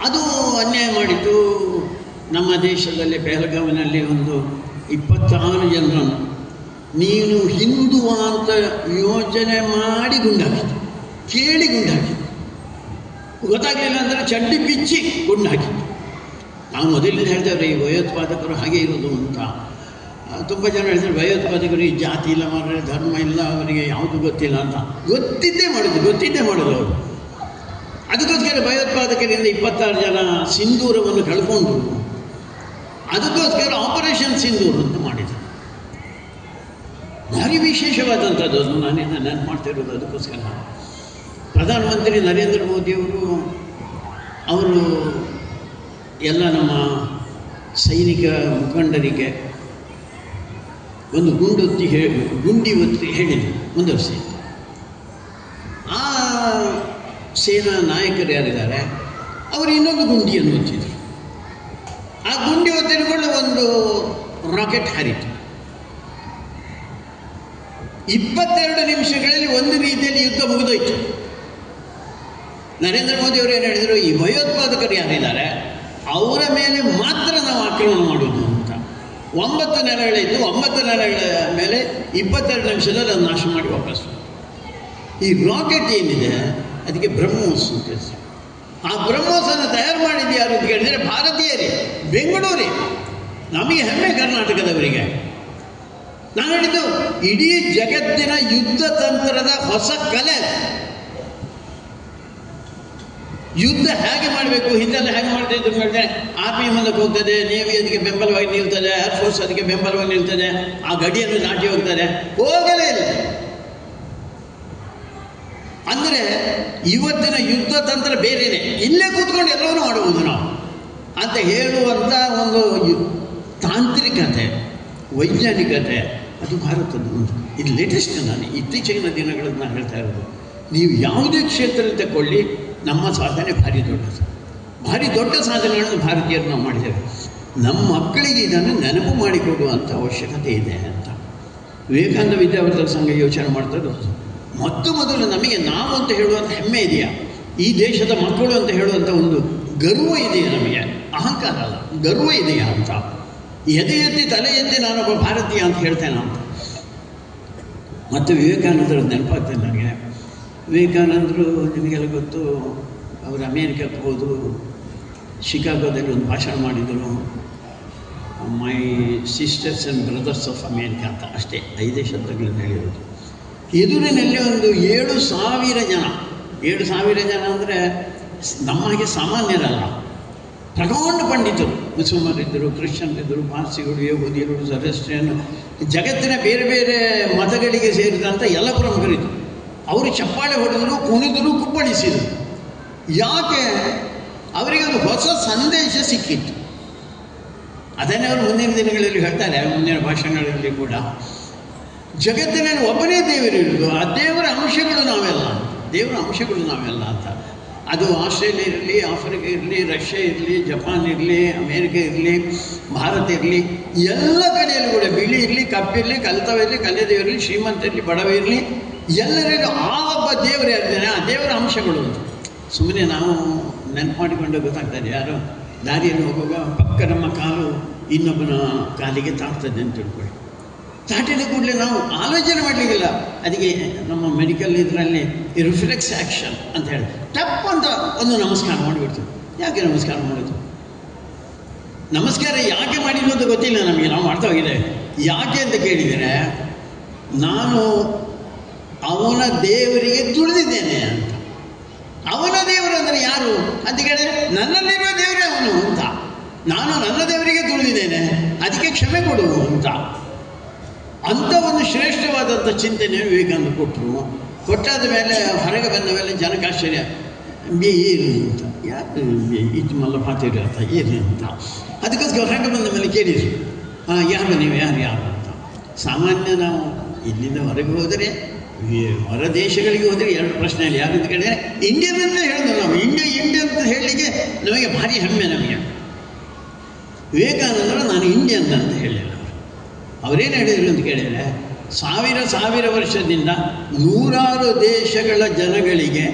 ಅದು ಅನ್ಯಾಯ ಮಾಡಿದ್ದು. ನಮ್ಮ ದೇಶದಲ್ಲಿ ಪೆಹಲ್ಗಾಮಿನಲ್ಲಿ ಒಂದು 26 ಜನರನ್ನು ನೀನು ಹಿಂದೂ ಅಂತ ಯೋಚನೆ ಮಾಡಿ ಗುಂಡಾಕಿತ್ತು, ಕೇಳಿ ಗುಂಡಾಕಿತ್ತು. ಗೊತ್ತಾಗಲಿಲ್ಲ ಅಂದರೆ ಚಡ್ಡಿ ಬಿಚ್ಚಿ ಗುಂಡಾಕಿತ್ತು. ನಾವು ಮೊದಲಿಂದ ಹೇಳ್ತೇವೆ ಈ ಭಯೋತ್ಪಾದಕರು ಹಾಗೆ ಇರೋದು ಅಂತ. ತುಂಬ ಜನ ಹೇಳ್ತಾರೆ ಭಯೋತ್ಪಾದಕರು ಈ ಜಾತಿ ಇಲ್ಲ, ಮಾರ್ರೆ ಧರ್ಮ ಇಲ್ಲ, ಅವರಿಗೆ ಯಾವುದು ಗೊತ್ತಿಲ್ಲ ಅಂತ. ಗೊತ್ತಿದ್ದೇ ಮಾಡೋದು ಅವರು. ಅದಕ್ಕೋಸ್ಕರ ಭಯೋತ್ಪಾದಕರಿಂದ 26 ಜನ ಸಿಂಧೂರವನ್ನು ಕಳ್ಕೊಂಡ್ರು. ಅದಕ್ಕೋಸ್ಕರ ಆಪರೇಷನ್ ಸಿಂಧೂರ್ ಅಂತ ಮಾಡಿದರು. ಭಾರಿ ವಿಶೇಷವಾದಂಥದ್ದು ಅದು. ನಾನಿಂದ ನೆನಪು ಮಾಡ್ತಿರೋದು ಅದಕ್ಕೋಸ್ಕರ. ಪ್ರಧಾನಮಂತ್ರಿ ನರೇಂದ್ರ ಮೋದಿಯವರು ಎಲ್ಲ ನಮ್ಮ ಸೈನಿಕ ಮುಖಂಡರಿಗೆ ಒಂದು ಗುಂಡಿ ಒತ್ತಿ ಹೇಳಿದರು ಮುಂದುವರಿಸಿ. ಆ ಸೇನಾ ನಾಯಕರು ಯಾರಿದ್ದಾರೆ ಅವರು ಇನ್ನೊಂದು ಗುಂಡಿಯನ್ನು ಒತ್ತಿದ್ರು. ಆ ಗುಂಡಿ ಒತ್ತಿರುಕೊಂಡು ಒಂದು ರಾಕೆಟ್ ಹಾರಿತು. 22 ನಿಮಿಷಗಳಲ್ಲಿ ಒಂದು ರೀತಿಯಲ್ಲಿ ಯುದ್ಧ ಮುಗಿದೋಯ್ತು. ನರೇಂದ್ರ ಮೋದಿ ಅವರು ಏನು ಹೇಳಿದರು, ಈ ಭಯೋತ್ಪಾದಕರು ಯಾರಿದ್ದಾರೆ ಅವರ ಮೇಲೆ ಮಾತ್ರ ನಾವು ಆಕ್ರಮಣ ಮಾಡೋದು ಅಂತ. 9 ನೆಲೆಗಳಿದ್ದು 9 ನೆಲೆಗಳ ಮೇಲೆ 22 ನಿಮಿಷದಲ್ಲಿ ಅದು ನಾಶ ಮಾಡಿ ವಾಪಸ್ಸು. ಈ ರಾಕೆಟ್ ಏನಿದೆ ಅದಕ್ಕೆ ಬ್ರಹ್ಮೋಸ್ ಅಂತ ಹೆಸರು. ಆ ಬ್ರಹ್ಮೋಸನ ತಯಾರು ಮಾಡಿದ್ದು ಯಾರು ಅಂತ ಕೇಳಿದರೆ ಭಾರತೀಯರೇ, ಬೆಂಗಳೂರೇ. ನಮಗೆ ಹೆಮ್ಮೆ ಕರ್ನಾಟಕದವರಿಗೆ. ನಾನು ಹೇಳಿದ್ದು ಇಡೀ ಜಗತ್ತಿನ ಯುದ್ಧ ತಂತ್ರದ ಹೊಸ ಕಲೆ. ಯುದ್ಧ ಹೇಗೆ ಮಾಡಬೇಕು, ಹಿಂದೆಲ್ಲ ಹೇಗೆ ಮಾಡ್ತಾ ಇದ್ರು ಹೇಳಿದ್ರೆ ಆರ್ಮಿ ಮುಂದಕ್ಕೆ ಹೋಗ್ತದೆ, ನೇವಿ ಅದಕ್ಕೆ ಬೆಂಬಲವಾಗಿ ನಿಲ್ತದೆ, ಏರ್ಫೋರ್ಸ್ ಅದಕ್ಕೆ ಬೆಂಬಲವಾಗಿ ನಿಲ್ತದೆ, ಆ ಗಡಿಯನ್ನು ದಾಟಿ ಹೋಗ್ತದೆ. ಹೋಗಲೇ ಇಲ್ಲ. ಅಂದರೆ ಇವತ್ತಿನ ಯುದ್ಧ ತಂತ್ರ ಬೇರೆಯೇ. ಇಲ್ಲೇ ಕೂತ್ಕೊಂಡು ಎಲ್ಲವನ್ನೂ ಮಾಡಬಹುದು ನಾವು ಅಂತ ಹೇಳುವಂಥ ಒಂದು ತಾಂತ್ರಿಕತೆ, ವೈಜ್ಞಾನಿಕತೆ ಅದು ಭಾರತದ ಒಂದು. ಇದು ಲೇಟೆಸ್ಟ್. ನಾನು ಇತ್ತೀಚಿನ ದಿನಗಳಲ್ಲಿ ನಾನು ಹೇಳ್ತಾ ಇರೋದು, ನೀವು ಯಾವುದೇ ಕ್ಷೇತ್ರದಲ್ಲಿ ತಗೊಳ್ಳಿ, ನಮ್ಮ ಸಾಧನೆ ಭಾರಿ ದೊಡ್ಡದು. ಭಾರಿ ದೊಡ್ಡ ಸಾಧನೆಗಳನ್ನು ಭಾರತೀಯರು ನಾವು ಮಾಡಿದ್ದೇವೆ. ನಮ್ಮ ಮಕ್ಕಳಿಗೆ ಇದನ್ನು ನೆನಪು ಮಾಡಿಕೊಡುವಂಥ ಅವಶ್ಯಕತೆ ಇದೆ ಅಂತ ವಿವೇಕಾನಂದ ವಿದ್ಯಾವರ್ಧಕ ಸಂಘ ಯೋಚನೆ ಮಾಡ್ತದೆ. ಮೊದಲು ನಮಗೆ ನಾವು ಅಂತ ಹೇಳುವಂಥ ಹೆಮ್ಮೆ ಇದೆಯಾ, ಈ ದೇಶದ ಮಕ್ಕಳು ಅಂತ ಹೇಳುವಂಥ ಒಂದು ಗರ್ವ ಇದೆಯಾ, ನಮಗೆ ಅಹಂಕಾರ ಅಲ್ಲ, ಗರ್ವ ಇದೆಯಾ ಅಂತ. ಎದೆ ಎತ್ತಿ ತಲೆ ಎತ್ತಿ ನಾನೊಬ್ಬ ಭಾರತೀಯ ಅಂತ ಹೇಳ್ತೇನೆ ಅಂತ. ಮತ್ತು ವಿವೇಕಾನಂದರ ನೆನಪಾಗ್ತದೆ ನನಗೆ. ವಿವೇಕಾನಂದರು ನಿಮಗೆಲ್ಲ ಗೊತ್ತು, ಅವರು ಅಮೇರಿಕಕ್ಕೆ ಹೋದರು, ಶಿಕಾಗೋದಲ್ಲಿ ಒಂದು ಭಾಷಣ ಮಾಡಿದರು, my sisters and brothers of America ಅಂತ. ಅಷ್ಟೇ 5 ಶಬ್ದಗಳನ್ನು ಹೇಳಿರೋದು. ಎದುರಿನಲ್ಲಿ ಒಂದು 7,000 ಜನ. 7,000 ಜನ ಅಂದರೆ ನಮ್ಮ ಹಾಗೆ ಸಾಮಾನ್ಯರಲ್ಲ, ಪ್ರಗಾಢ ಪಂಡಿತರು. ಮುಸಲ್ಮಾನರಿದ್ದರು, ಕ್ರಿಶ್ಚಿಯನ್ರಿದ್ದರು, ಪಾರ್ಸಿಗಳು, ಯಹೂದಿಯರು, ಜರಸ್ಟ್ರಿಯನ್, ಜಗತ್ತಿನ ಬೇರೆ ಬೇರೆ ಮತಗಳಿಗೆ ಸೇರಿದಂಥ ಎಲ್ಲ ಪ್ರಮುಖರಿದ್ದರು. ಅವರು ಚಪ್ಪಾಳೆ ಹೊಡೆದರು, ಕುಣಿದರು, ಕುಪ್ಪಳಿಸಿದರು. ಯಾಕೆ? ಅವರಿಗೆ ಒಂದು ಹೊಸ ಸಂದೇಶ ಸಿಕ್ಕಿತ್ತು. ಅದನ್ನೇ ಅವರು ಮುಂದಿನ ದಿನಗಳಲ್ಲಿ ಹೇಳ್ತಾರೆ, ಮುಂದಿನ ಭಾಷಣಗಳಲ್ಲಿ ಕೂಡ. ಜಗತ್ತಿನಲ್ಲಿ ಒಬ್ಬನೇ ದೇವರಿರುವುದು, ಆ ದೇವರ ಅಂಶಗಳು ನಾವೆಲ್ಲ, ದೇವರ ಅಂಶಗಳು ನಾವೆಲ್ಲ ಅಂತ. ಅದು ಆಸ್ಟ್ರೇಲಿಯಾ ಇರಲಿ, ಆಫ್ರಿಕಾ ಇರಲಿ, ರಷ್ಯಾ ಇರಲಿ, ಜಪಾನ್ ಇರಲಿ, ಅಮೇರಿಕ ಇರಲಿ, ಭಾರತ ಇರಲಿ, ಎಲ್ಲ ಕಡೆಯಲ್ಲೂ ಕೂಡ ಬಿಳಿ ಇರಲಿ, ಕಪ್ಪಿರಲಿ, ಕಲಿತವಿರಲಿ, ಕಲಿಯದಿರಲಿ, ಶ್ರೀಮಂತ ಇರಲಿ, ಬಡವ ಇರಲಿ, ಎಲ್ಲರಿಗೂ ಆ ಒಬ್ಬ ದೇವರು ಯಾರಿದ್ದಾನೆ, ಆ ದೇವರ ಅಂಶಗಳು ಅಂತ. ಸುಮ್ಮನೆ ನಾವು ನೆನಪು ಮಾಡಿಕೊಂಡು ಗೊತ್ತಾಗ್ತದೆ. ಯಾರು ದಾರಿಯಲ್ಲಿ ಹೋಗುವಾಗ ಪಕ್ಕ ನಮ್ಮ ಕಾಲು ಇನ್ನೊಬ್ಬನ ಕಾಲಿಗೆ ತಾಗ್ತದೆ ಅಂತ ತಿಳ್ಕೊಳ್ಳಿ. ತಾಟಿದ ಕೂಡಲೇ ನಾವು ಆಲೋಚನೆ ಮಾಡಲಿಕ್ಕಿಲ್ಲ. ಅದಕ್ಕೆ ನಮ್ಮ ಮೆಡಿಕಲ್ ಇದರಲ್ಲಿ ರಿಫ್ಲೆಕ್ಸ್ ಆ್ಯಕ್ಷನ್ ಅಂತ ಹೇಳಿ ಟಪ್ ಅಂತ ಒಂದು ನಮಸ್ಕಾರ ಮಾಡಿಬಿಡ್ತೀವಿ. ಯಾಕೆ ನಮಸ್ಕಾರ ಮಾಡೋದು? ನಮಸ್ಕಾರ ಯಾಕೆ ಮಾಡಿದ್ದು ಅಂತ ಗೊತ್ತಿಲ್ಲ ನಮಗೆ, ನಾವು ಮಾಡ್ತಾ ಹೋಗಿದ್ದೇವೆ. ಯಾಕೆ ಅಂತ ಕೇಳಿದರೆ, ನಾನು ಅವನ ದೇವರಿಗೆ ತುಳಿದಿದ್ದೇನೆ ಅಂತ. ಅವನ ದೇವರು ಅಂದರೆ ಯಾರು ಅಂತ ಕೇಳಿದರೆ, ನನ್ನಲ್ಲಿರುವ ದೇವರೇ ಅವನು ಅಂತ. ನಾನು ನನ್ನ ದೇವರಿಗೆ ತುಳಿದಿದ್ದೇನೆ, ಅದಕ್ಕೆ ಕ್ಷಮೆ ಕೊಡು ಅಂತ. ಅಂಥ ಒಂದು ಶ್ರೇಷ್ಠವಾದಂಥ ಚಿಂತನೆ ವಿವೇಕಾನಂದ ಕೊಟ್ಟರು. ಕೊಟ್ಟಾದ ಮೇಲೆ ಹೊರಗೆ ಬಂದ ಮೇಲೆ ಜನಕ್ಕೆ ಆಶ್ಚರ್ಯ, ಏನು ಅಂತ, ಯಾಕೆ ಇದು ಮಲ್ಲ ಪಾತಿರಿ ಅಂತ ಏನು ಅಂತ. ಅದಕ್ಕೋಸ್ಕರ ಹೊರಗೆ ಬಂದ ಮೇಲೆ ಕೇಳಿದ್ರು, ಯಾರು ನೀವು, ಯಾರು ಅಂತ. ಸಾಮಾನ್ಯ ನಾವು ಇಲ್ಲಿಂದ ಹೊರಗೆ ಹೋದರೆ, ಹೊರ ದೇಶಗಳಿಗೆ ಹೋದರೆ 2 ಪ್ರಶ್ನೆ ಇಲ್ಲ. ಯಾರು ಅಂತ ಕೇಳಿದರೆ ಇಂಡಿಯನ್ ಅಂತ ಹೇಳಿದ್ರು ನಾವು. ಇಂಡಿಯನ್ ಅಂತ ಹೇಳಲಿಕ್ಕೆ ನಮಗೆ ಭಾರಿ ಹೆಮ್ಮೆ. ನಮಗೆ ವಿವೇಕಾನಂದರು ನಾನು ಇಂಡಿಯನ್ ಅಂತ ಹೇಳಿಲ್ಲ. ಅವರೇನು ಹೇಳಿದರು ಅಂತ ಕೇಳಿದರೆ, 1000 ವರ್ಷದಿಂದ 100 ದೇಶಗಳ ಜನಗಳಿಗೆ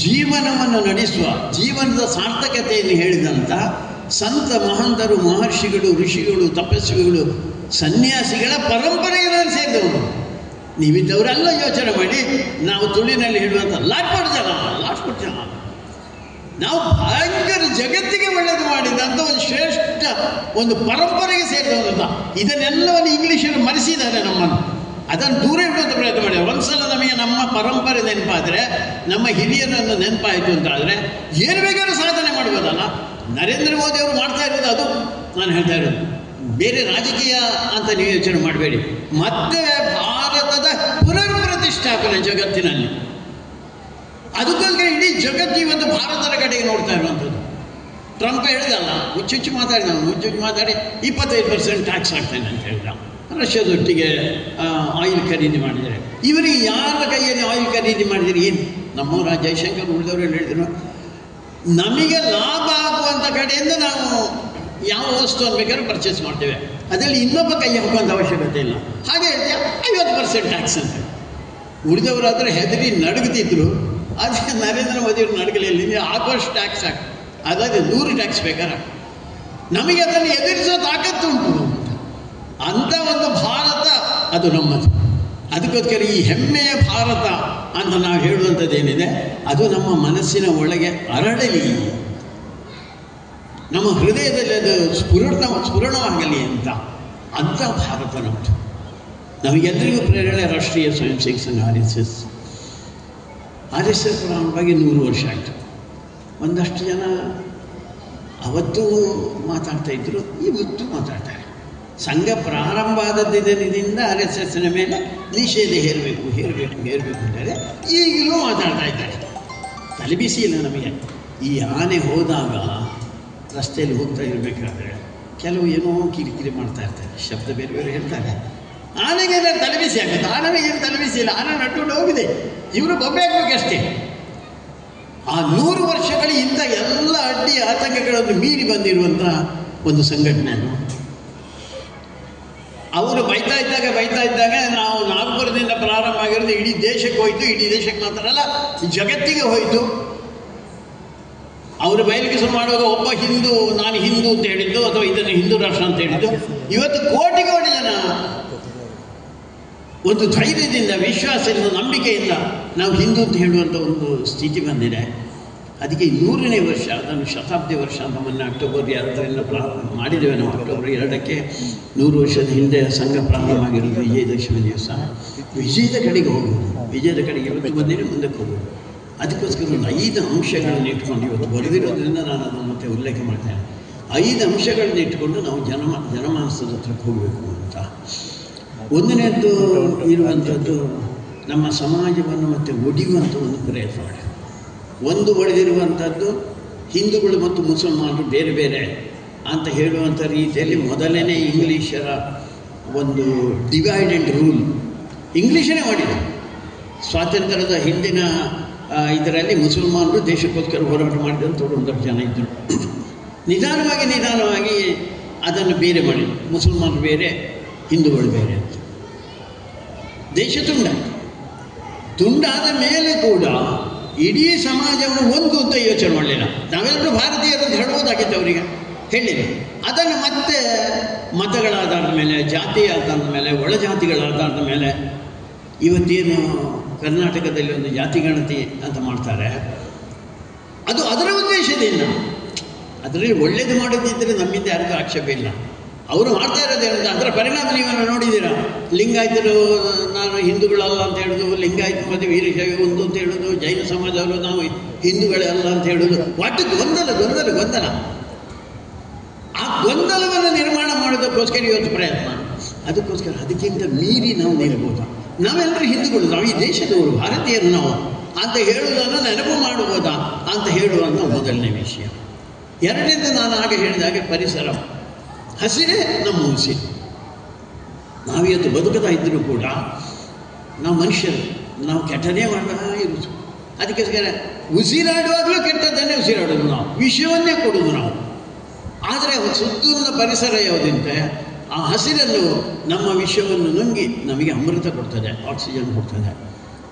ಜೀವನವನ್ನು ನಡೆಸುವ, ಜೀವನದ ಸಾರ್ಥಕತೆಯನ್ನು ಹೇಳಿದಂಥ ಸಂತ ಮಹಂತರು, ಮಹರ್ಷಿಗಳು, ಋಷಿಗಳು, ತಪಸ್ವಿಗಳು, ಸನ್ಯಾಸಿಗಳ ಪರಂಪರೆಗೆ ನಾನು ಸೇರಿದವರು. ನೀವಿದ್ದವರೆಲ್ಲ ಯೋಚನೆ ಮಾಡಿ. ನಾವು ತುಳಿನಲ್ಲಿ ಹೇಳುವಂಥ ಲಾಟ್ಪಟ್ ಜನ ನಾವು ಭಯಂಕರ ಜಗತ್ತಿಗೆ ಒಳ್ಳೆಯದು ಮಾಡಿದಂಥ ಒಂದು ಶ್ರೇಷ್ಠ ಒಂದು ಪರಂಪರೆಗೆ ಸೇರಿದವಂತ. ಇದನ್ನೆಲ್ಲವನ್ನು ಇಂಗ್ಲೀಷರು ಮರೆಸಿದ್ದಾರೆ ನಮ್ಮನ್ನು. ಅದನ್ನು ದೂರ ಇಡುವಂಥ ಪ್ರಯತ್ನ ಮಾಡಿದ್ದಾರೆ. ಒಂದ್ಸಲ ನಮಗೆ ನಮ್ಮ ಪರಂಪರೆ ನೆನಪಾದರೆ, ನಮ್ಮ ಹಿರಿಯರನ್ನು ನೆನಪಾಯಿತು ಅಂತ ಆದರೆ ಏನು ಬೇಕಾದ್ರೂ ಸಾಧನೆ ಮಾಡ್ಬೋದಲ್ಲ. ನರೇಂದ್ರ ಮೋದಿ ಅವರು ಮಾಡ್ತಾ ಇರೋದು ಅದು ನಾನು ಹೇಳ್ತಾ ಇರೋದು. ಬೇರೆ ರಾಜಕೀಯ ಅಂತ ನೀವು ಯೋಚನೆ ಮಾಡಬೇಡಿ. ಮತ್ತೆ ಭಾರತದ ಪುನರ್ ಪ್ರತಿಷ್ಠಾಪನೆ ಜಗತ್ತಿನಲ್ಲಿ. ಅದಕ್ಕೋಸ್ಕರ ಇಡೀ ಜಗತ್ತು ಇವತ್ತು ಭಾರತದ ಕಡೆಗೆ ನೋಡ್ತಾ ಇರುವಂಥದ್ದು. ಟ್ರಂಪ್ ಹೇಳಿದಲ್ಲ, ಹುಚ್ಚುಚ್ಚು ಮಾತಾಡಿ, ನಾವು ಹುಚ್ಚುಚ್ಚು ಮಾತಾಡಿ 25% ಟ್ಯಾಕ್ಸ್ ಹಾಕ್ತೇನೆ ಅಂತ ಹೇಳಿದ. ರಷ್ಯಾದೊಟ್ಟಿಗೆ ಆಯಿಲ್ ಖರೀದಿ ಮಾಡಿದರೆ, ಇವರಿಗೆ ಯಾರ ಕೈಯಲ್ಲಿ ಆಯಿಲ್ ಖರೀದಿ ಮಾಡಿದರೆ ಏನು? ನಮ್ಮವರ ಜೈಶಂಕರ್ ಉಳಿದವರೆಲ್ಲ ಹೇಳಿದರು, ನಮಗೆ ಲಾಭ ಆಗುವಂಥ ಕಡೆಯಿಂದ ನಾವು ಯಾವ ವಸ್ತುವನ್ನು ಬೇಕಾದ್ರೂ ಪರ್ಚೇಸ್ ಮಾಡ್ತೇವೆ, ಅದರಲ್ಲಿ ಇನ್ನೊಬ್ಬ ಕೈ ಹಾಕುವಂಥ ಅವಶ್ಯಕತೆ ಇಲ್ಲ. ಹಾಗೆ ಹೇಳ್ತೀಯ 50% ಟ್ಯಾಕ್ಸ್ ಅಂತ. ಉಳಿದವರಾದರೆ ಹೆದರಿ ನಡುಗ್ತಿದ್ರು. ಆದರೆ ನರೇಂದ್ರ ಮೋದಿಯವರು ನಡುಗಲಿಲ್ಲ, ಆಗುವಷ್ಟು ಟ್ಯಾಕ್ಸ್ ಹಾಕಿ, ಅದಾದರೆ 100 ಟ್ಯಾಕ್ಸ್ ಬೇಕಾರೆ ನಮಗೆ ಅದನ್ನು ಎದುರಿಸೋ ತಾಕತ್ತು ಉಂಟು. ಅಂಥ ಒಂದು ಭಾರತ ಅದು ನಮ್ಮದು. ಅದಕ್ಕೋಸ್ಕರ ಈ ಹೆಮ್ಮೆಯ ಭಾರತ ಅಂತ ನಾವು ಹೇಳುವಂಥದ್ದೇನಿದೆ ಅದು ನಮ್ಮ ಮನಸ್ಸಿನ ಒಳಗೆ ಅರಳಲಿ, ನಮ್ಮ ಹೃದಯದಲ್ಲಿ ಅದು ಸ್ಫುರಣವಾಗಲಿ ಅಂತ ಭಾರತ ನಮ್ಮದು. ನಮಗೆಲ್ಲರಿಗೂ ಪ್ರೇರಣೆ ರಾಷ್ಟ್ರೀಯ ಸ್ವಯಂ ಸೇವಕ ಸಂಘ ಆರ್ ಎಸ್ ಎಸ್ ಪ್ರಾರಂಭವಾಗಿ 100 ವರ್ಷ ಆಯಿತು. ಒಂದಷ್ಟು ಜನ ಅವತ್ತೂ ಮಾತಾಡ್ತಾಯಿದ್ರು, ಇವತ್ತು ಮಾತಾಡ್ತಾರೆ. ಸಂಘ ಪ್ರಾರಂಭ ಆದದ್ದಿನಿಂದ ಆರ್ ಎಸ್ ಎಸ್ನ ಮೇಲೆ ನಿಷೇಧ ಹೇರಬೇಕು ಅಂದರೆ ಈಗಲೂ ಮಾತಾಡ್ತಾ ಇದ್ದಾರೆ. ತಲೆಬಿಸಿ ಇಲ್ಲ ನಮಗೆ. ಈ ಆನೆ ಹೋದಾಗ ರಸ್ತೆಯಲ್ಲಿ ಹೋಗ್ತಾ ಇರಬೇಕಾದ್ರೆ ಕೆಲವು ಏನೋ ಕಿರಿಕಿರಿ ಮಾಡ್ತಾ ಇರ್ತಾರೆ, ಶಬ್ದ ಬೇರೆ ಬೇರೆ ಹೇಳ್ತಾರೆ. ಆನೆಗೆ ತಲೆಬಿಸಿ ಆಗುತ್ತೆ. ಆನೆಗೆ ಏನು ತಲೆಬಿಸಿ ಇಲ್ಲ, ಆನೆ ನಡ್ಕೊಂಡು ಹೋಗಿದೆ, ಇವರು ಬೊಬ್ಬೆ ಹಾಕಬೇಕಷ್ಟೇ. ಆ 100 ವರ್ಷಗಳ ಇಂಥ ಎಲ್ಲ ಅಡ್ಡಿ ಆತಂಕಗಳನ್ನು ಮೀರಿ ಬಂದಿರುವಂಥ ಒಂದು ಸಂಘಟನೆ. ಅವರು ಬೈತಾ ಇದ್ದಾಗ ನಾವು ನಾಗ್ಪುರದಿಂದ ಪ್ರಾರಂಭ ಆಗಿರೋದು ಇಡೀ ದೇಶಕ್ಕೆ ಹೋಯಿತು. ಇಡೀ ದೇಶಕ್ಕೆ ಮಾತ್ರ ಅಲ್ಲ, ಜಗತ್ತಿಗೆ ಹೋಯಿತು. ಅವರು ಬಯಲಿಗೆ ಶುರು ಮಾಡುವಾಗ ಒಬ್ಬ ಹಿಂದೂ, ನಾನು ಹಿಂದೂ ಅಂತ ಹೇಳಿದ್ದು, ಅಥವಾ ಇದನ್ನು ಹಿಂದೂ ರಾಷ್ಟ್ರ ಅಂತ ಹೇಳಿದ್ದು. ಇವತ್ತು ಕೋಟಿ ಜನ ಒಂದು ಧೈರ್ಯದಿಂದ, ವಿಶ್ವಾಸದಿಂದ, ನಂಬಿಕೆಯಿಂದ ನಾವು ಹಿಂದೂ ಅಂತ ಹೇಳುವಂಥ ಒಂದು ಸ್ಥಿತಿ ಬಂದಿದೆ. ಅದಕ್ಕೆ 100ನೇ ವರ್ಷ, ಅದನ್ನು ಶತಾಬ್ದಿ ವರ್ಷ ಅಂತ ಮೊನ್ನೆ ಅಕ್ಟೋಬರ್ 2ರಿಂದ ಪ್ರಾರಂಭ ಮಾಡಿದ್ದೇವೆ ನಾವು. ಅಕ್ಟೋಬರ್ 2ಕ್ಕೆ 100 ವರ್ಷದ ಹಿಂದೆ ಸಂಘ ಪ್ರಾರಂಭ ಆಗಿರೋದು ವಿಜಯದಶಮಿ ದಿವಸ. ವಿಜಯದ ಕಡೆಗೆ ಹೋಗೋದು, ವಿಜಯದ ಕಡೆಗೆ ಇವತ್ತು ಬಂದಿರೋ ಮುಂದಕ್ಕೆ ಹೋಗೋದು. ಅದಕ್ಕೋಸ್ಕರ ಒಂದು 5 ಅಂಶಗಳನ್ನು ಇಟ್ಕೊಂಡು ಇವತ್ತು ಬರೆದಿರೋದ್ರಿಂದ ನಾನು ಅದನ್ನು ಮತ್ತೆ ಉಲ್ಲೇಖ ಮಾಡ್ತೇನೆ. 5 ಅಂಶಗಳನ್ನ ಇಟ್ಕೊಂಡು ನಾವು ಜನಮಾನಸದ ಹತ್ರಕ್ಕೆ ಹೋಗಬೇಕು ಅಂತ. ಒಂದನೇದ್ದು ಇರುವಂಥದ್ದು ನಮ್ಮ ಸಮಾಜವನ್ನು ಮತ್ತೆ ಒಡೆಯುವಂಥ ಒಂದು ಪ್ರಯತ್ನ ಮಾಡಿ. ಒಂದು ಒಡೆದಿರುವಂಥದ್ದು ಹಿಂದೂಗಳು ಮತ್ತು ಮುಸಲ್ಮಾನರು ಬೇರೆ ಬೇರೆ ಅಂತ ಹೇಳುವಂಥ ರೀತಿಯಲ್ಲಿ ಮೊದಲನೇ ಇಂಗ್ಲೀಷರ ಒಂದು ಡಿವೈಡ್ ಆ್ಯಂಡ್ ರೂಲ್ ಇಂಗ್ಲೀಷನೇ ಮಾಡಿದೆ. ಸ್ವಾತಂತ್ರ್ಯದ ಹಿಂದಿನ ಇದರಲ್ಲಿ ಮುಸಲ್ಮಾನರು ದೇಶಕ್ಕೋಸ್ಕರ ಹೋರಾಟ ಮಾಡಿದಂಥವ್ರು ಒಂದಷ್ಟು ಜನ ಇದ್ದರು. ನಿಧಾನವಾಗಿ ಅದನ್ನು ಬೇರೆ ಮಾಡಿ, ಮುಸಲ್ಮಾನರು ಬೇರೆ, ಹಿಂದೂಗಳು ಬೇರೆ ಅಂತ. ದೇಶ ತುಂಡಾದ ಮೇಲೆ ಕೂಡ ಇಡೀ ಸಮಾಜವನ್ನು ಒಂದು ಅಂತ ಯೋಚನೆ ಮಾಡಲಿಲ್ಲ. ನಾವೆಲ್ಲರೂ ಭಾರತೀಯರು ಅಂತ ಹೇಳ್ಬೋದಾಗಿತ್ತು, ಅವರಿಗೆ ಹೇಳಿಲ್ಲ. ಅದನ್ನು ಮತ್ತೆ ಮತಗಳ ಆಧಾರದ ಮೇಲೆ, ಜಾತಿಯ ಆಧಾರದ ಮೇಲೆ, ಒಳಜಾತಿಗಳ ಆಧಾರದ ಮೇಲೆ ಇವತ್ತೇನು ಕರ್ನಾಟಕದಲ್ಲಿ ಒಂದು ಜಾತಿ ಗಣತಿ ಅಂತ ಮಾಡ್ತಾರೆ, ಅದು ಅದರ ಉದ್ದೇಶದಿಂದ. ಅದರಲ್ಲಿ ಒಳ್ಳೇದು ಮಾಡೋದಿದ್ದರೆ ನಮ್ಮಿಂದ ಯಾರಿಗೂ ಆಕ್ಷೇಪ ಇಲ್ಲ. ಅವರು ಮಾಡ್ತಾ ಇರೋದೇನಂತ ಅದರ ಪರಿಣಾಮ ನೀವನ್ನು ನೋಡಿದ್ದೀರಾ. ಲಿಂಗಾಯತರು ನಾನು ಹಿಂದೂಗಳಲ್ಲ ಅಂತ ಹೇಳೋದು, ಲಿಂಗಾಯತ ಮತ್ತು ವೀರಶೈವ ಒಂದು ಅಂತ ಹೇಳೋದು, ಜೈನ ಸಮಾಜದವರು ನಾವು ಹಿಂದೂಗಳೇ ಅಲ್ಲ ಅಂತ ಹೇಳೋದು, ಒಟ್ಟು ಗೊಂದಲ. ಆ ಗೊಂದಲವನ್ನು ನಿರ್ಮಾಣ ಮಾಡೋದಕ್ಕೋಸ್ಕರ ಇವತ್ತು ಪ್ರಯತ್ನ. ಅದಕ್ಕೋಸ್ಕರ ಅದಕ್ಕಿಂತ ಮೀರಿ ನಾವು ನಿಲ್ಬೋದಾ? ನಾವೆಲ್ಲರೂ ಹಿಂದೂಗಳು, ನಾವು ಈ ದೇಶದವರು, ಭಾರತೀಯರು ನಾವು ಅಂತ ಹೇಳುವುದನ್ನು ನೆನಪು ಮಾಡುವುದಾ ಅಂತ ಹೇಳುವಂಥ ಮೊದಲನೇ ವಿಷಯ. ಎರಡನೇದು ನಾನು ಆಗ ಹೇಳಿದಾಗೆ ಪರಿಸರ. ಹಸಿರೇ ನಮ್ಮ ಉಸಿರು. ನಾವಿವತ್ತು ಬದುಕುತ್ತಾ ಇದ್ದರೂ ಕೂಡ ನಾವು ಮನುಷ್ಯರು, ನಾವು ಕೆಟ್ಟದೇ ಮಾಡ್ತಾ ಇರೋದು. ಅದಕ್ಕೋಸ್ಕರ ಉಸಿರಾಡುವಾಗಲೂ ಕೆಟ್ಟದ್ದನ್ನೇ ಉಸಿರಾಡೋದು ನಾವು, ವಿಷಯವನ್ನೇ ಕೊಡೋದು ನಾವು. ಆದರೆ ಸುತ್ತಲಿನ ಪರಿಸರ ಯಾವುದಂತೆ ಆ ಹಸಿರನ್ನು, ನಮ್ಮ ವಿಷವನ್ನು ನುಂಗಿ ನಮಗೆ ಅಮೃತ ಕೊಡ್ತದೆ, ಆಕ್ಸಿಜನ್ ಕೊಡ್ತದೆ.